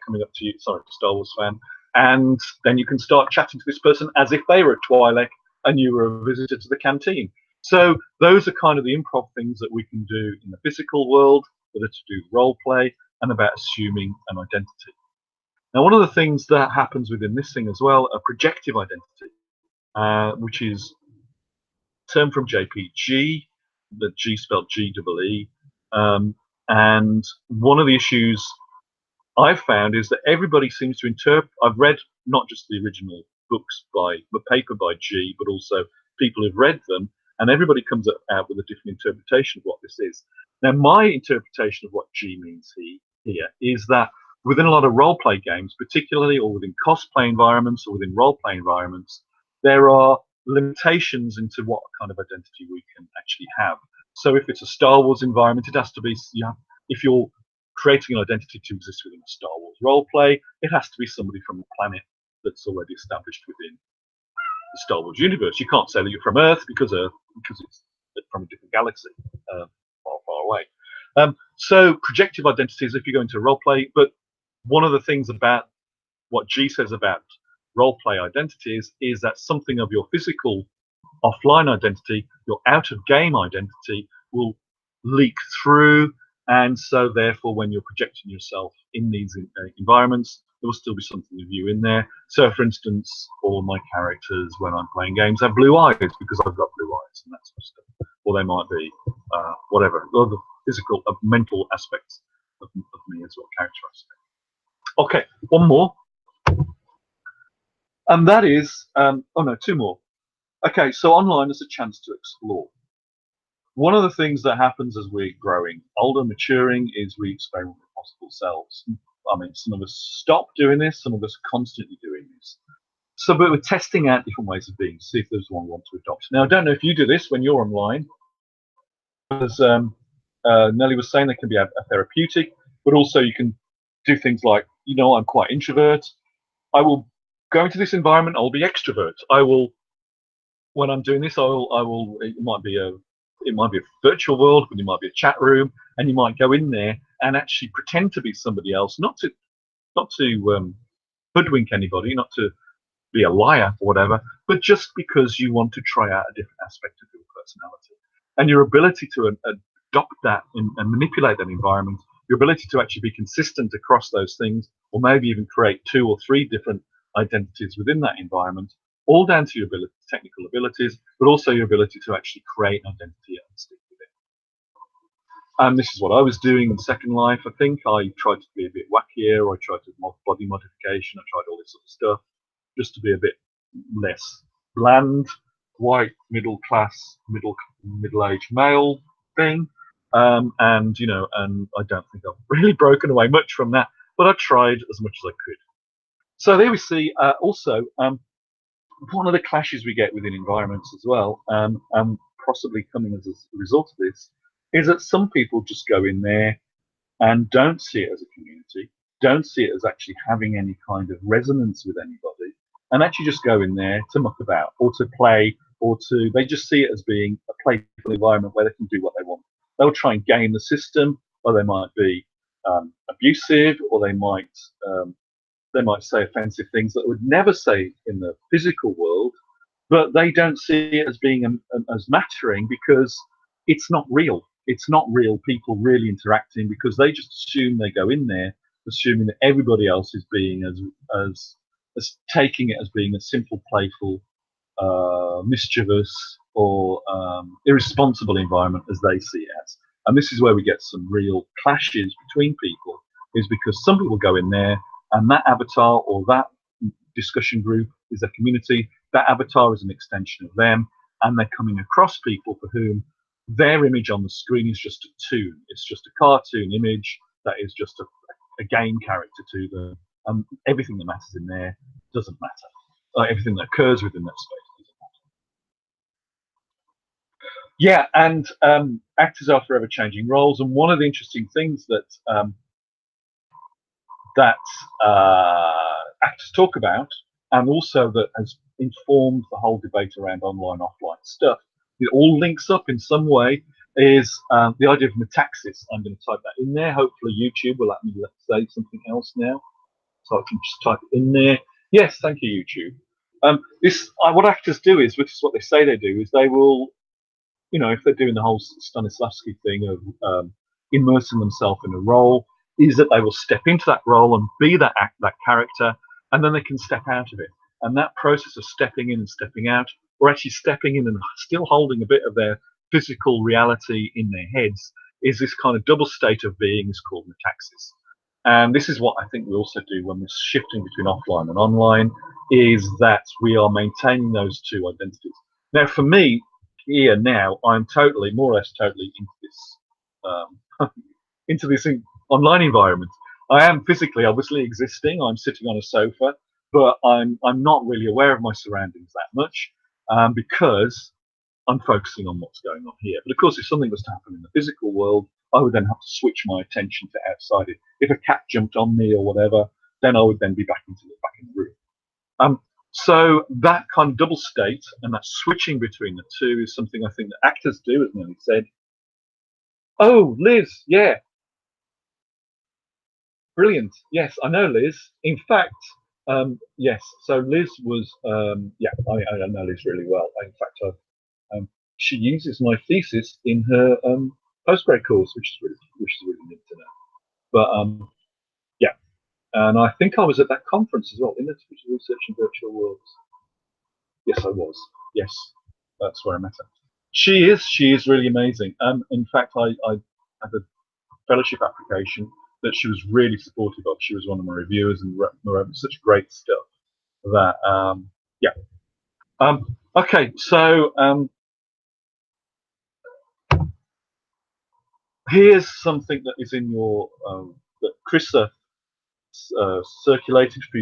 coming up to you. Sorry, Star Wars fan. And then you can start chatting to this person as if they were a Twi'lek and you were a visitor to the canteen. So those are kind of the improv things that we can do in the physical world that are to do with role play and about assuming an identity. Now, one of the things that happens within this thing as well, a projective identity, which is a term from JPG, the G spelled G-E-E. And one of the issues I've found is that everybody seems to interpret. I've read not just the original books by the paper by G, but also people who've read them, and everybody comes out with a different interpretation of what this is. Now, my interpretation of what G means here is that within a lot of role play games, particularly or within cosplay environments or within role play environments, there are limitations into what kind of identity we can actually have. So if it's a Star Wars environment, it has to be, if you're creating an identity to exist within a Star Wars role play, it has to be somebody from a planet that's already established within the Star Wars universe. You can't say that you're from Earth because it's from a different galaxy, far away. So projective identities, if you go into role play, but one of the things about what G says about role play identities is that something of your physical offline identity, your out of game identity, will leak through. And so therefore, when you're projecting yourself in these environments, there will still be something of you in there. So for instance, all my characters, when I'm playing games, have blue eyes because I've got blue eyes and that sort of stuff. Or they might be whatever, other physical, mental aspects of me as well, character aspects. Okay, one more. And that is, oh no, two more. Okay, so online is a chance to explore. One of the things that happens as we're growing older, maturing, is we experiment with possible selves. I mean, some of us stop doing this, some of us are constantly doing this. So, but we're testing out different ways of being, see if there's one we want to adopt. Now, I don't know if you do this when you're online. As Nelly was saying, they can be a therapeutic, but also you can do things like, I'm quite introvert. I will go into this environment, I'll be extrovert. I will, when I'm doing this, I will, it might be a virtual world, but it might be a chat room, and you might go in there and actually pretend to be somebody else, not to hoodwink anybody, not to be a liar or whatever, but just because you want to try out a different aspect of your personality. And your ability to adopt that and manipulate that environment, your ability to actually be consistent across those things, or maybe even create 2 or 3 different identities within that environment, all down to your technical abilities, but also your ability to actually create an identity and stick with it. And this is what I was doing in Second Life. I think I tried to be a bit wackier. I tried to body modification. I tried all this sort of stuff just to be a bit less bland, white, middle-class, middle-aged male thing. And I don't think I've really broken away much from that, but I tried as much as I could. So there we see also one of the clashes we get within environments as well, and possibly coming as a result of this, is that some people just go in there and don't see it as a community, don't see it as actually having any kind of resonance with anybody, and actually just go in there to muck about or to play, they just see it as being a playful environment where they can do what they want. They'll try and game the system, or they might be abusive, or they might say offensive things that they would never say in the physical world, but they don't see it as being as mattering because it's not real. It's not real people really interacting, because they just assume, they go in there assuming that everybody else is being as taking it as being a simple, playful, mischievous, or irresponsible environment as they see it as. And this is where we get some real clashes between people, is because some people go in there and that avatar or that discussion group is a community, that avatar is an extension of them, and they're coming across people for whom their image on the screen is just a toon. It's just a cartoon image that is just a game character to them, and everything that matters in there doesn't matter. Everything that occurs within that space doesn't matter. Yeah, and actors are forever changing roles, and one of the interesting things that actors talk about, and also that has informed the whole debate around online offline stuff, it all links up in some way, is the idea of metaxis. I'm going to type that in there. Hopefully YouTube will let me say something else now. So I can just type it in there. Yes, thank you, YouTube. What actors do is, which is what they say they do, is they will, if they're doing the whole Stanislavski thing of immersing themselves in a role, is that they will step into that role and be that character, and then they can step out of it. And that process of stepping in and stepping out, or actually stepping in and still holding a bit of their physical reality in their heads, is this kind of double state of being is called metaxis. And this is what I think we also do when we're shifting between offline and online, is that we are maintaining those two identities. Now, for me, here now, I'm totally, more or less totally into this online environment. I am physically, obviously, existing. I'm sitting on a sofa, but I'm not really aware of my surroundings that much because I'm focusing on what's going on here. But of course, if something was to happen in the physical world, I would then have to switch my attention to outside it. If a cat jumped on me or whatever, then I would then be back in the room. So that kind of double state and that switching between the two is something I think that actors do, as Nelly said. Oh, Liz, yeah. Brilliant. Yes, I know Liz. In fact, yes. So Liz was, yeah, I know Liz really well. In fact, she uses my thesis in her postgrad course, which is really neat to know. But yeah, and I think I was at that conference as well, in Digital Research in Virtual Worlds. Yes, I was. Yes, that's where I met her. She is really amazing. In fact, I had a fellowship application that she was really supportive of. She was one of my reviewers and wrote such great stuff that yeah. Okay, so here's something that is in your that Chrissa circulated for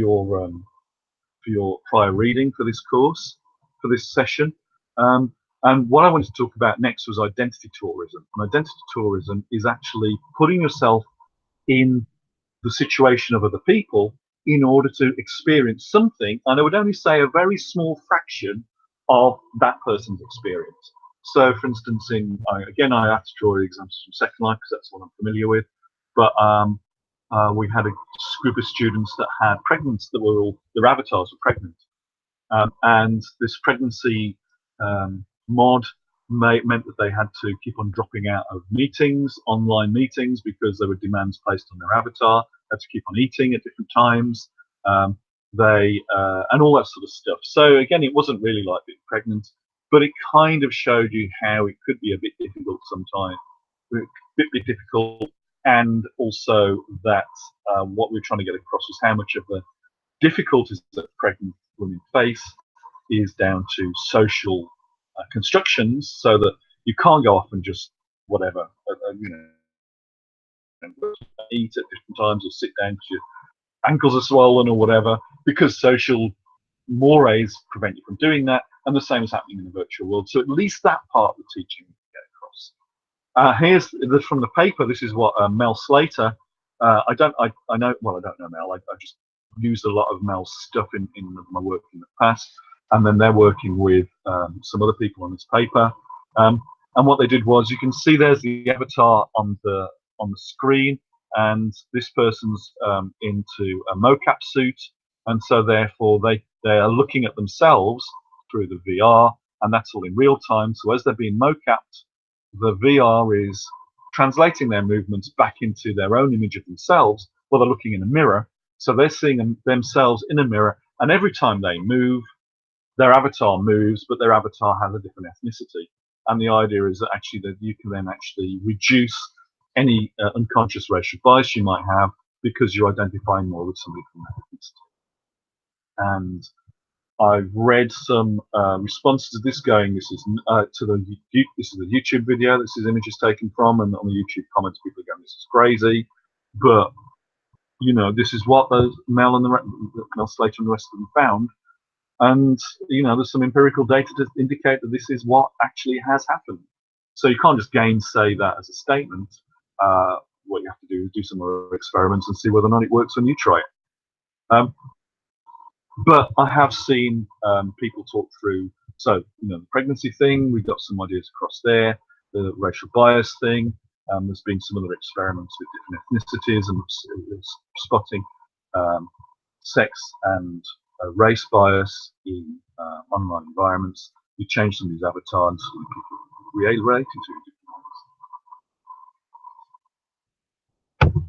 your prior reading for this course, for this session. And what I wanted to talk about next was identity tourism. And identity tourism is actually putting yourself in the situation of other people in order to experience something, and I would only say a very small fraction of that person's experience. So, for instance, again, I have to draw examples from Second Life because that's what I'm familiar with. But we had a group of students that had pregnancy, that were all, their avatars were pregnant, and this pregnancy mod meant that they had to keep on dropping out of meetings, online meetings, because there were demands placed on their avatar. They had to keep on eating at different times. And all that sort of stuff. So again, it wasn't really like being pregnant, but it kind of showed you how it could be a bit difficult sometimes, a bit difficult, and also that what we're trying to get across is how much of the difficulties that pregnant women face is down to social constructions, so that you can't go off and just whatever, eat at different times or sit down because your ankles are swollen or whatever, because social mores prevent you from doing that, and the same is happening in the virtual world. So at least that part of the teaching we get across. Here's from the paper. This is what Mel Slater. I know Mel. I just used a lot of Mel's stuff in my work in the past, and then they're working with some other people on this paper. And what they did was, you can see there's the avatar on the screen, and this person's into a mocap suit, and so therefore they are looking at themselves through the VR, and that's all in real time. So as they're being mocapped, the VR is translating their movements back into their own image of themselves while they're looking in a mirror. So they're seeing themselves in a mirror, and every time they move, their avatar moves, but their avatar has a different ethnicity. And the idea is that actually that you can then actually reduce any unconscious racial bias you might have, because you're identifying more with somebody from that ethnicity. And I've read some responses to this going, this is a YouTube video this is images taken from, and on the YouTube comments people are going, this is crazy, but this is what those Mel Slater and the rest of them found. And there's some empirical data to indicate that this is what actually has happened. So you can't just gainsay that as a statement. What you have to do is do some more experiments and see whether or not it works when you try it. But I have seen people talk through, so the pregnancy thing, we got some ideas across there. the racial bias thing. There's been some other experiments with different ethnicities and spotting sex and race bias in online environments. We changed some of these avatars so people related to different ones.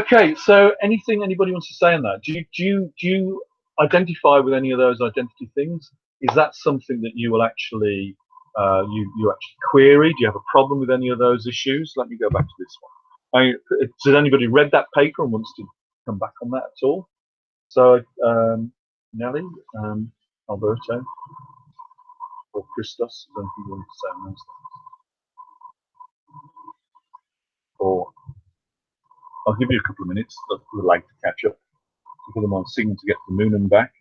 Okay, so anything anybody wants to say on that? Do you identify with any of those identity things? Is that something that you will actually you actually query? Do you have a problem with any of those issues? Let me go back to this one. Has anybody read that paper and wants to come back on that at all? So Nelly, Alberto, or Christos, I don't think you want to say on those things. Or I'll give you a couple of minutes. We'd like to catch up. Give them on signal to get the moon and back.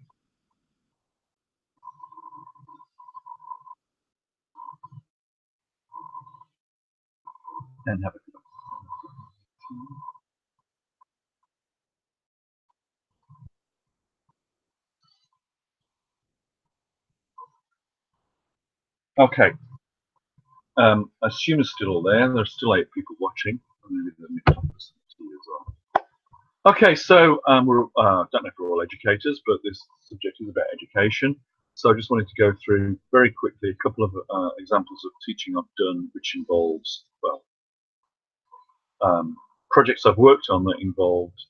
And have a good one. Okay. I assume it's still all there. There's still 8 people watching. Okay, so I don't know if we're all educators, but this subject is about education. So I just wanted to go through very quickly a couple of examples of teaching I've done, which involves, well, projects I've worked on that involved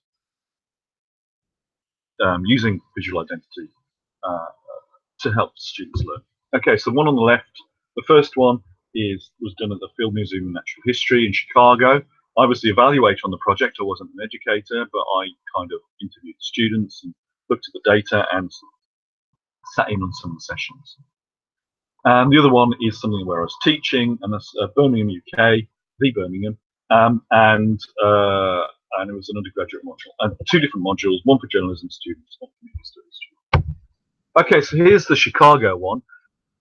using visual identity to help students learn. Okay, so one on the left, the first one was done at the Field Museum of Natural History in Chicago. I was the evaluator on the project. I wasn't an educator, but I kind of interviewed students and looked at the data and sat in on some of the sessions. And the other one is something where I was teaching, and that's Birmingham, UK, the Birmingham, and it was an undergraduate module, 2 different modules, one for journalism students, one for media studies students. Okay, so here's the Chicago one.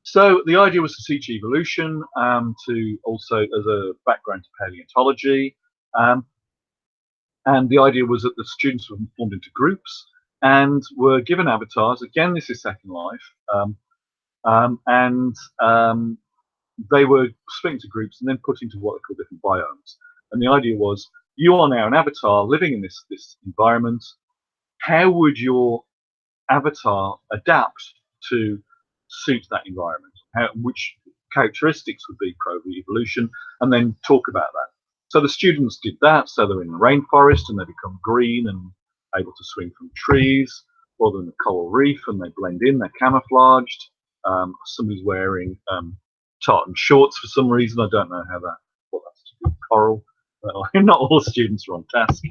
So the idea was to teach evolution, to also as a background to paleontology, and the idea was that the students were formed into groups and were given avatars. Again, this is Second Life, and they were split into groups and then put into what they call different biomes. And the idea was, you are now an avatar living in this environment. How would your avatar adapt to suit that environment? Which characteristics would be pro-evolution, and then talk about that. So the students did that. So they're in the rainforest and they become green and able to swing from trees, or they're in a coral reef and they blend in, they're camouflaged. Somebody's wearing tartan shorts for some reason. I don't know what that's to do with coral. Not all students are on task.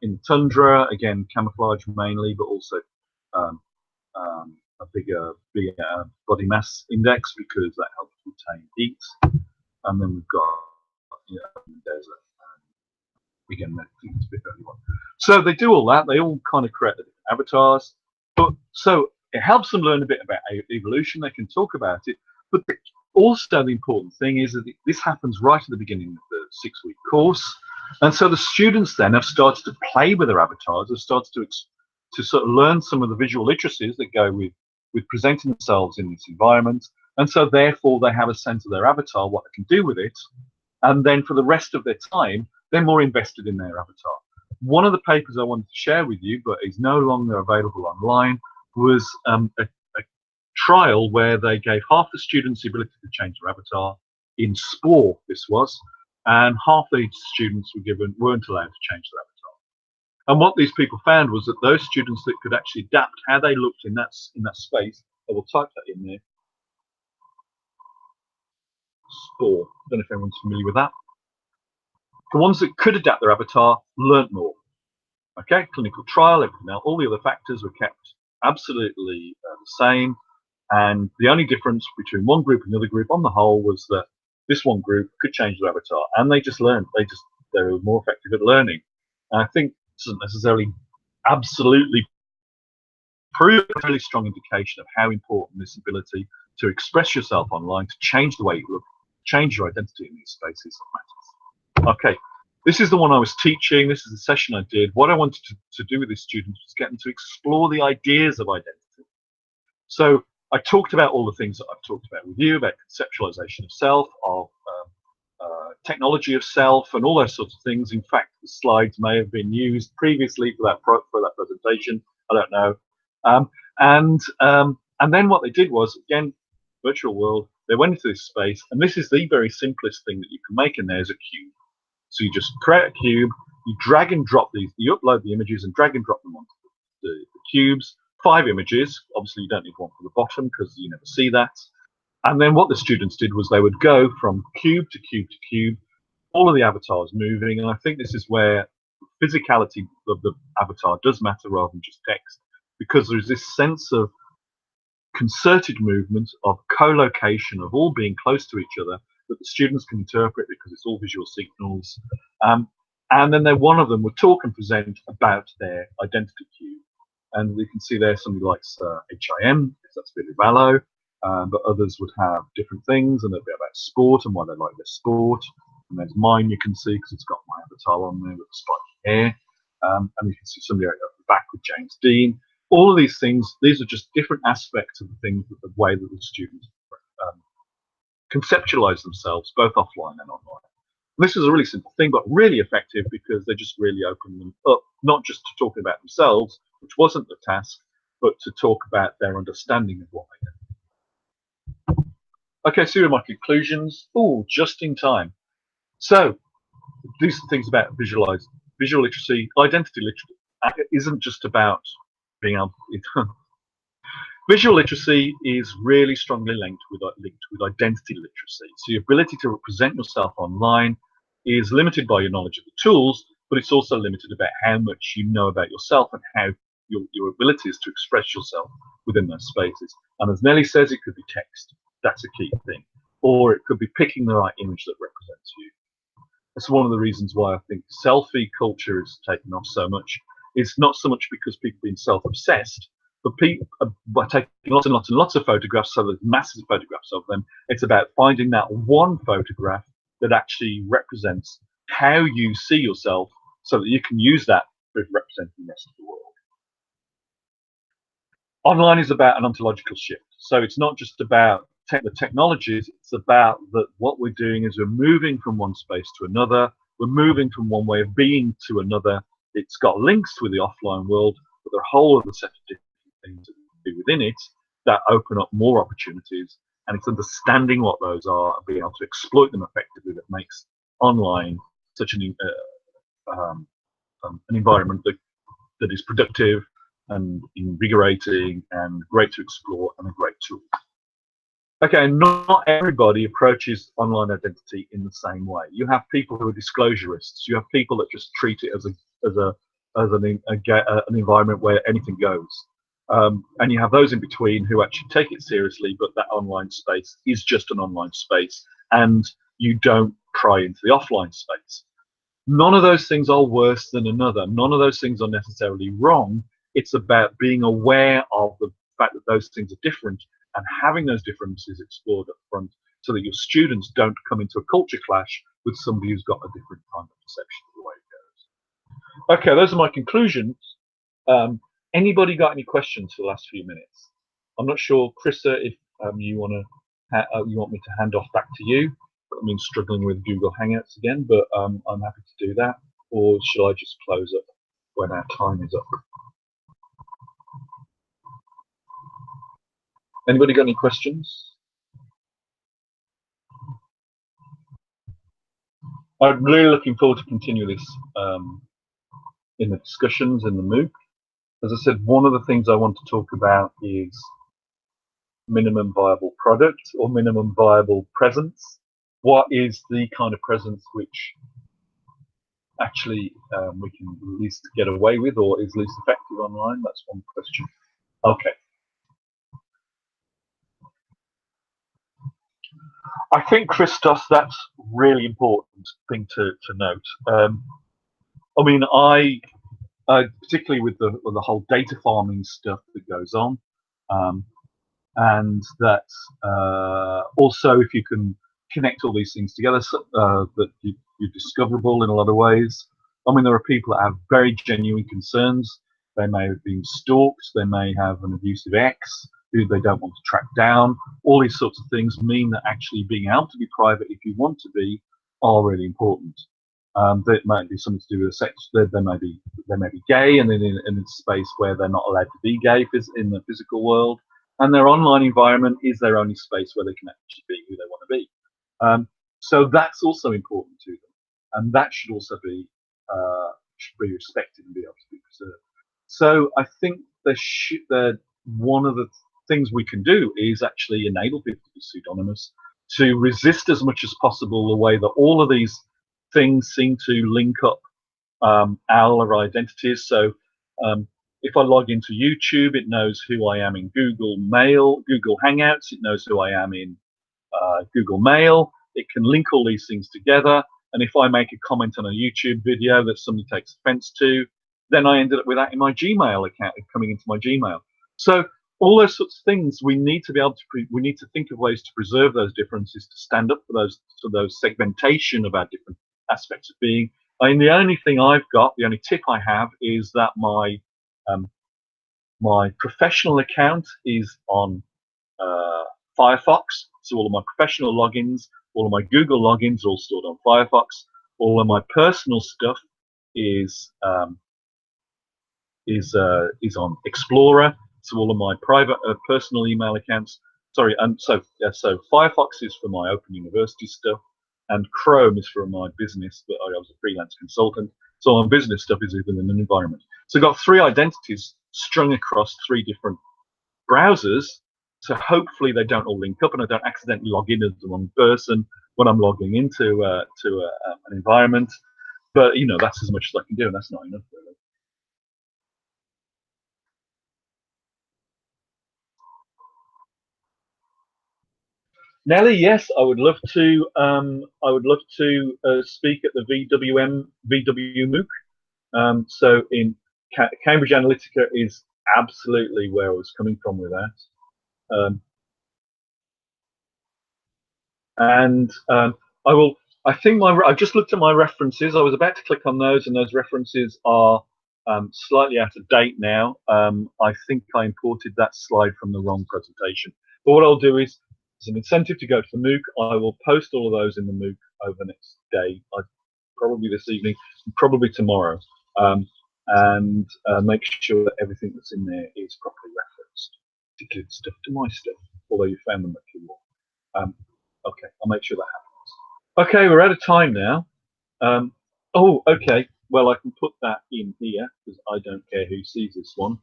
In tundra, again, camouflage mainly, but also a bigger body mass index because that helps retain heat. And then we've got desert. Again, it's a bit early one. So they do all that. They all kind of create avatars. But so it helps them learn a bit about evolution. They can talk about it. But also the important thing is that this happens right at the beginning of the 6-week course. And so the students then have started to play with their avatars, have started to sort of learn some of the visual literacies that go with presenting themselves in this environment. And so therefore they have a sense of their avatar, what they can do with it. And then for the rest of their time, they're more invested in their avatar. One of the papers I wanted to share with you, but is no longer available online, was a trial where they gave half the students the ability to change their avatar in sport, this was, and half the students weren't allowed to change their avatar. And what these people found was that those students that could actually adapt how they looked in that space, I will type that in there, spore. I don't know if everyone's familiar with that. The ones that could adapt their avatar learnt more. Okay, clinical trial, everything else, all the other factors were kept absolutely the same. And the only difference between one group and the other group on the whole was that this one group could change their avatar, and they just learned. They were more effective at learning. And I think this isn't necessarily absolutely prove a really strong indication of how important this ability to express yourself online, to change the way you look, change your identity in these spaces matters. Okay, this is the one I was teaching. This is the session I did. What I wanted to do with these students was get them to explore the ideas of identity. So I talked about all the things that I've talked about with you, about conceptualization of self, of technology of self, and all those sorts of things. In fact, the slides may have been used previously for that presentation. I don't know. And then what they did was, again, virtual world. They went into this space, and this is the very simplest thing that you can make in there is a cube. So you just create a cube, you drag and drop these, you upload the images and drag and drop them onto the cubes. 5 images. Obviously, you don't need one for the bottom because you never see that. And then what the students did was they would go from cube to cube to cube, all of the avatars moving. And I think this is where physicality of the avatar does matter rather than just text, because there's this sense of concerted movement, of co-location, of all being close to each other that the students can interpret because it's all visual signals. And then one of them would talk and present about their identity cube. And we can see there somebody likes HIM, because that's really Valo, but others would have different things, and they'd be about sport and why they like their sport. And there's mine you can see because it's got my avatar on there with the spiky hair. And you can see somebody at the back with James Dean. All of these things, these are just different aspects of the things, that the way that the students conceptualize themselves, both offline and online. This is a really simple thing, but really effective because they just really open them up, not just to talk about themselves, which wasn't the task, but to talk about their understanding of what they do. Okay, so here are my conclusions. Oh, just in time. So these are things about visual literacy. Identity literacy isn't just about being able to, visual literacy is really strongly linked with identity literacy. So your ability to represent yourself online is limited by your knowledge of the tools, but it's also limited about how much you know about yourself and how your abilities to express yourself within those spaces. And as Nelly says, it could be text. That's a key thing. Or it could be picking the right image that represents you. That's one of the reasons why I think selfie culture is taken off so much. It's not so much because people are being self-obsessed, but people by taking lots and lots and lots of photographs, so there's massive photographs of them. It's about finding that one photograph that actually represents how you see yourself, so that you can use that for representing the rest of the world. Online is about an ontological shift. So it's not just about the technologies, it's about that what we're doing is we're moving from one space to another, we're moving from one way of being to another. It's got links with the offline world, but there are a whole other set of different things that we do within it that open up more opportunities, and it's understanding what those are and being able to exploit them effectively that makes online such an environment that is productive and invigorating and great to explore and a great tool. Okay, not everybody approaches online identity in the same way. You have people who are disclosurists. You have people that just treat it as an environment where anything goes. And you have those in between who actually take it seriously, but that online space is just an online space, and you don't pry into the offline space. None of those things are worse than another. None of those things are necessarily wrong. It's about being aware of the fact that those things are different and having those differences explored up front so that your students don't come into a culture clash with somebody who's got a different kind of perception of the way it goes. Okay, those are my conclusions. Anybody got any questions for the last few minutes? I'm not sure, Chrissa, if you want me to hand off back to you. I mean, struggling with Google Hangouts again, but I'm happy to do that. Or shall I just close up when our time is up? Anybody got any questions? I'm really looking forward to continue this in the discussions in the Mooc. As I said, one of the things I want to talk about is minimum viable product or minimum viable presence. What is the kind of presence which actually we can least get away with or is least effective online? That's one question. Okay. I think, Christos, that's really important thing to note. I mean, I particularly with the whole data farming stuff that goes on, and that also if you can connect all these things together, that you're discoverable in a lot of ways. I mean, there are people that have very genuine concerns. They may have been stalked. They may have an abusive ex. who they don't want to track down. All these sorts of things mean that actually being able to be private if you want to be are really important. That might be something to do with sex. They may be gay, and in a space where they're not allowed to be gay in the physical world, and their online environment is their only space where they can actually be who they want to be. So that's also important to them, and that should also be respected and be able to be preserved. So I think one of the things we can do is actually enable people to be pseudonymous, to resist as much as possible the way that all of these things seem to link up our identities. So if I log into YouTube, it knows who I am in Google Hangouts. It knows who I am in Google Mail. It can link all these things together. And if I make a comment on a YouTube video that somebody takes offense to, then I ended up with that in my Gmail account, coming into my Gmail. So all those sorts of things, we need to be able to we need to think of ways to preserve those differences, to stand up for those segmentation of our different aspects of being. I mean, the only thing I've got, the only tip I have, is that my professional account is on Firefox. So all of my professional logins, all of my Google logins are all stored on Firefox. All of my personal stuff is on Explorer. So all of my private personal email accounts. Sorry, and so Firefox is for my Open University stuff, and Chrome is for my business. But I was a freelance consultant, so my business stuff is within an environment. So I've got 3 identities strung across 3 different browsers. So hopefully they don't all link up, and I don't accidentally log in as the wrong person when I'm logging into an environment. But that's as much as I can do, and that's not enough, really. Nelly, yes, I would love to. Speak at the VW Mooc. So in Cambridge Analytica is absolutely where I was coming from with that. I think I just looked at my references. I was about to click on those, and those references are slightly out of date now. I think I imported that slide from the wrong presentation. But what I'll do is, as an incentive to go to the Mooc, I will post all of those in the Mooc over the next day, probably this evening, probably tomorrow, and make sure that everything that's in there is properly referenced, particularly the stuff to my stuff, although you found them at Keyword. Okay, I'll make sure that happens. Okay, we're out of time now. Oh, okay. Well, I can put that in here because I don't care who sees this one.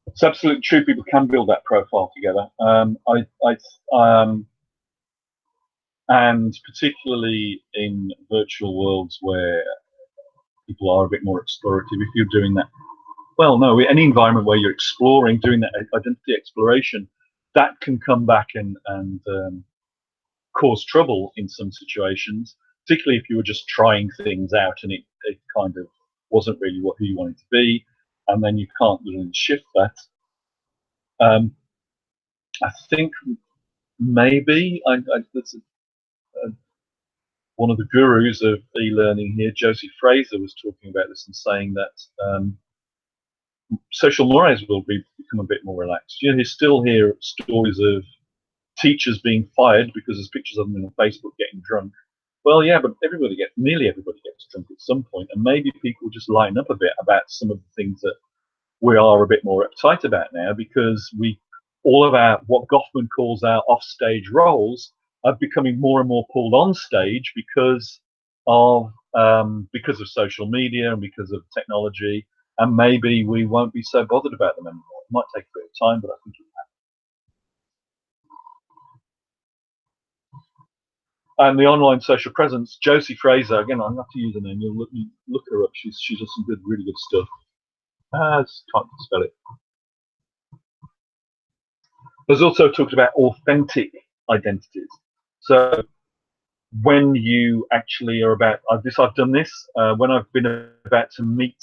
It's absolutely true. People can build that profile together. And particularly in virtual worlds where people are a bit more explorative, if you're doing that, well, no, any environment where you're exploring, doing that identity exploration, that can come back and cause trouble in some situations, particularly if you were just trying things out and it kind of wasn't really who you wanted to be, and then you can't really shift that. I think maybe one of the gurus of e-learning here, Josie Fraser, was talking about this and saying that social mores will become a bit more relaxed. You still hear stories of teachers being fired because there's pictures of them on Facebook getting drunk. Well, yeah, but nearly everybody gets drunk at some point, and maybe people just line up a bit about some of the things that we are a bit more uptight about now, because all of our, what Goffman calls our offstage roles, are becoming more and more pulled on stage because of social media and because of technology, and maybe we won't be so bothered about them anymore. It might take a bit of time, but I think it will. And the online social presence, Josie Fraser, again, I'm going to have to use her name. You'll look her up. She does some really good stuff. I just can't spell it. There's also talked about authentic identities. So when you actually are I've done this when I've been about to meet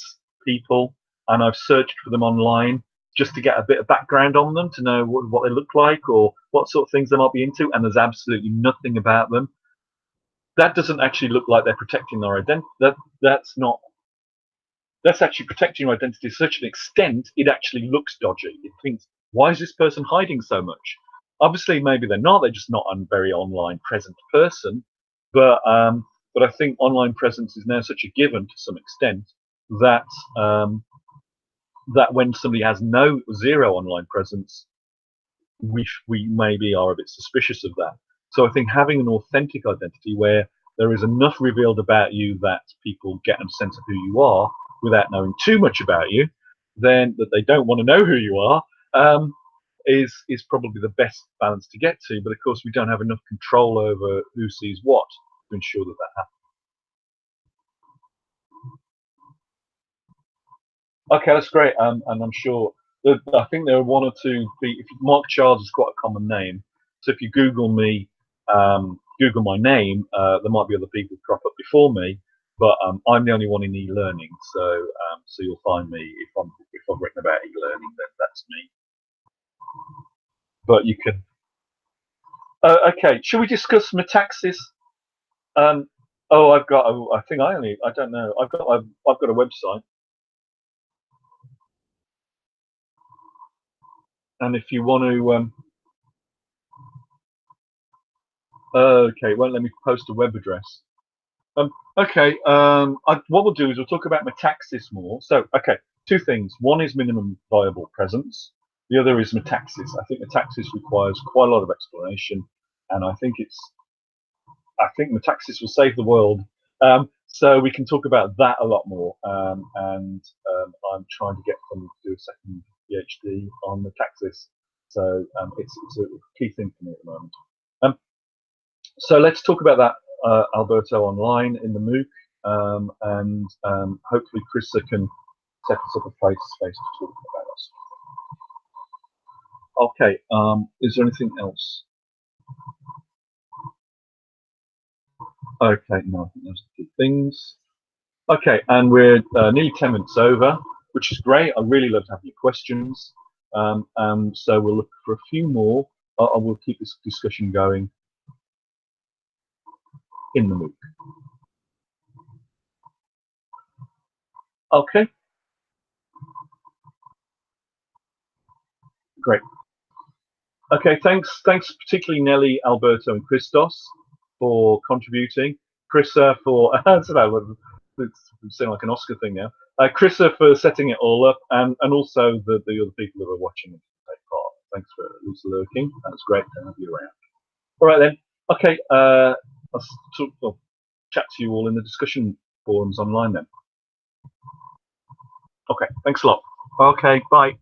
people and I've searched for them online just to get a bit of background on them, to know what they look like or what sort of things they might be into, and there's absolutely nothing about them. that doesn't actually look like they're protecting their identity. That's actually protecting your identity to such an extent it actually looks dodgy. It thinks, why is this person hiding so much? Obviously, maybe they're not. They're just not a very online present person. But I think online presence is now such a given to some extent that that when somebody has zero online presence, we maybe are a bit suspicious of that. So I think having an authentic identity where there is enough revealed about you that people get a sense of who you are without knowing too much about you, then that they don't want to know who you are, is probably the best balance to get to. But of course, we don't have enough control over who sees what to ensure that that happens. Okay, that's great, and I'm sure that I think there are one or two. Mark Charles is quite a common name, so if you Google me, Google my name, there might be other people who crop up before me, but I'm the only one in e-learning, so you'll find me if I've written about e-learning, then that's me. But you can. Okay, should we discuss metaxas? Oh, I've got. I think I don't know. I've got a website. And if you want to, okay, it won't let me post a web address. Okay, what we'll do is we'll talk about metaxas more. So, okay, two things. One is minimum viable presence. The other is metaxas. I think metaxas requires quite a lot of explanation, and I think metaxas will save the world. So we can talk about that a lot more. And I'm trying to get them to do a second PhD on metaxas. So it's a key thing for me at the moment. So let's talk about that, Alberto, online in the Mooc, and hopefully Krista can set us up a place to talk about us. Okay, is there anything else? Okay, no, I think those are good things. Okay, and we're nearly 10 minutes over, which is great. I really love to have your questions. So we'll look for a few more. I will keep this discussion going in the Mooc. Okay. Great. Okay, thanks particularly Nelly, Alberto, and Christos for contributing. Chrissa for it's sounding like an Oscar thing now. Chrissa for setting it all up, and also the other people that are watching it take part. Thanks for lurking. That's great to have you around. All right then. Okay, I'll chat to you all in the discussion forums online then. Okay, thanks a lot. Okay, bye.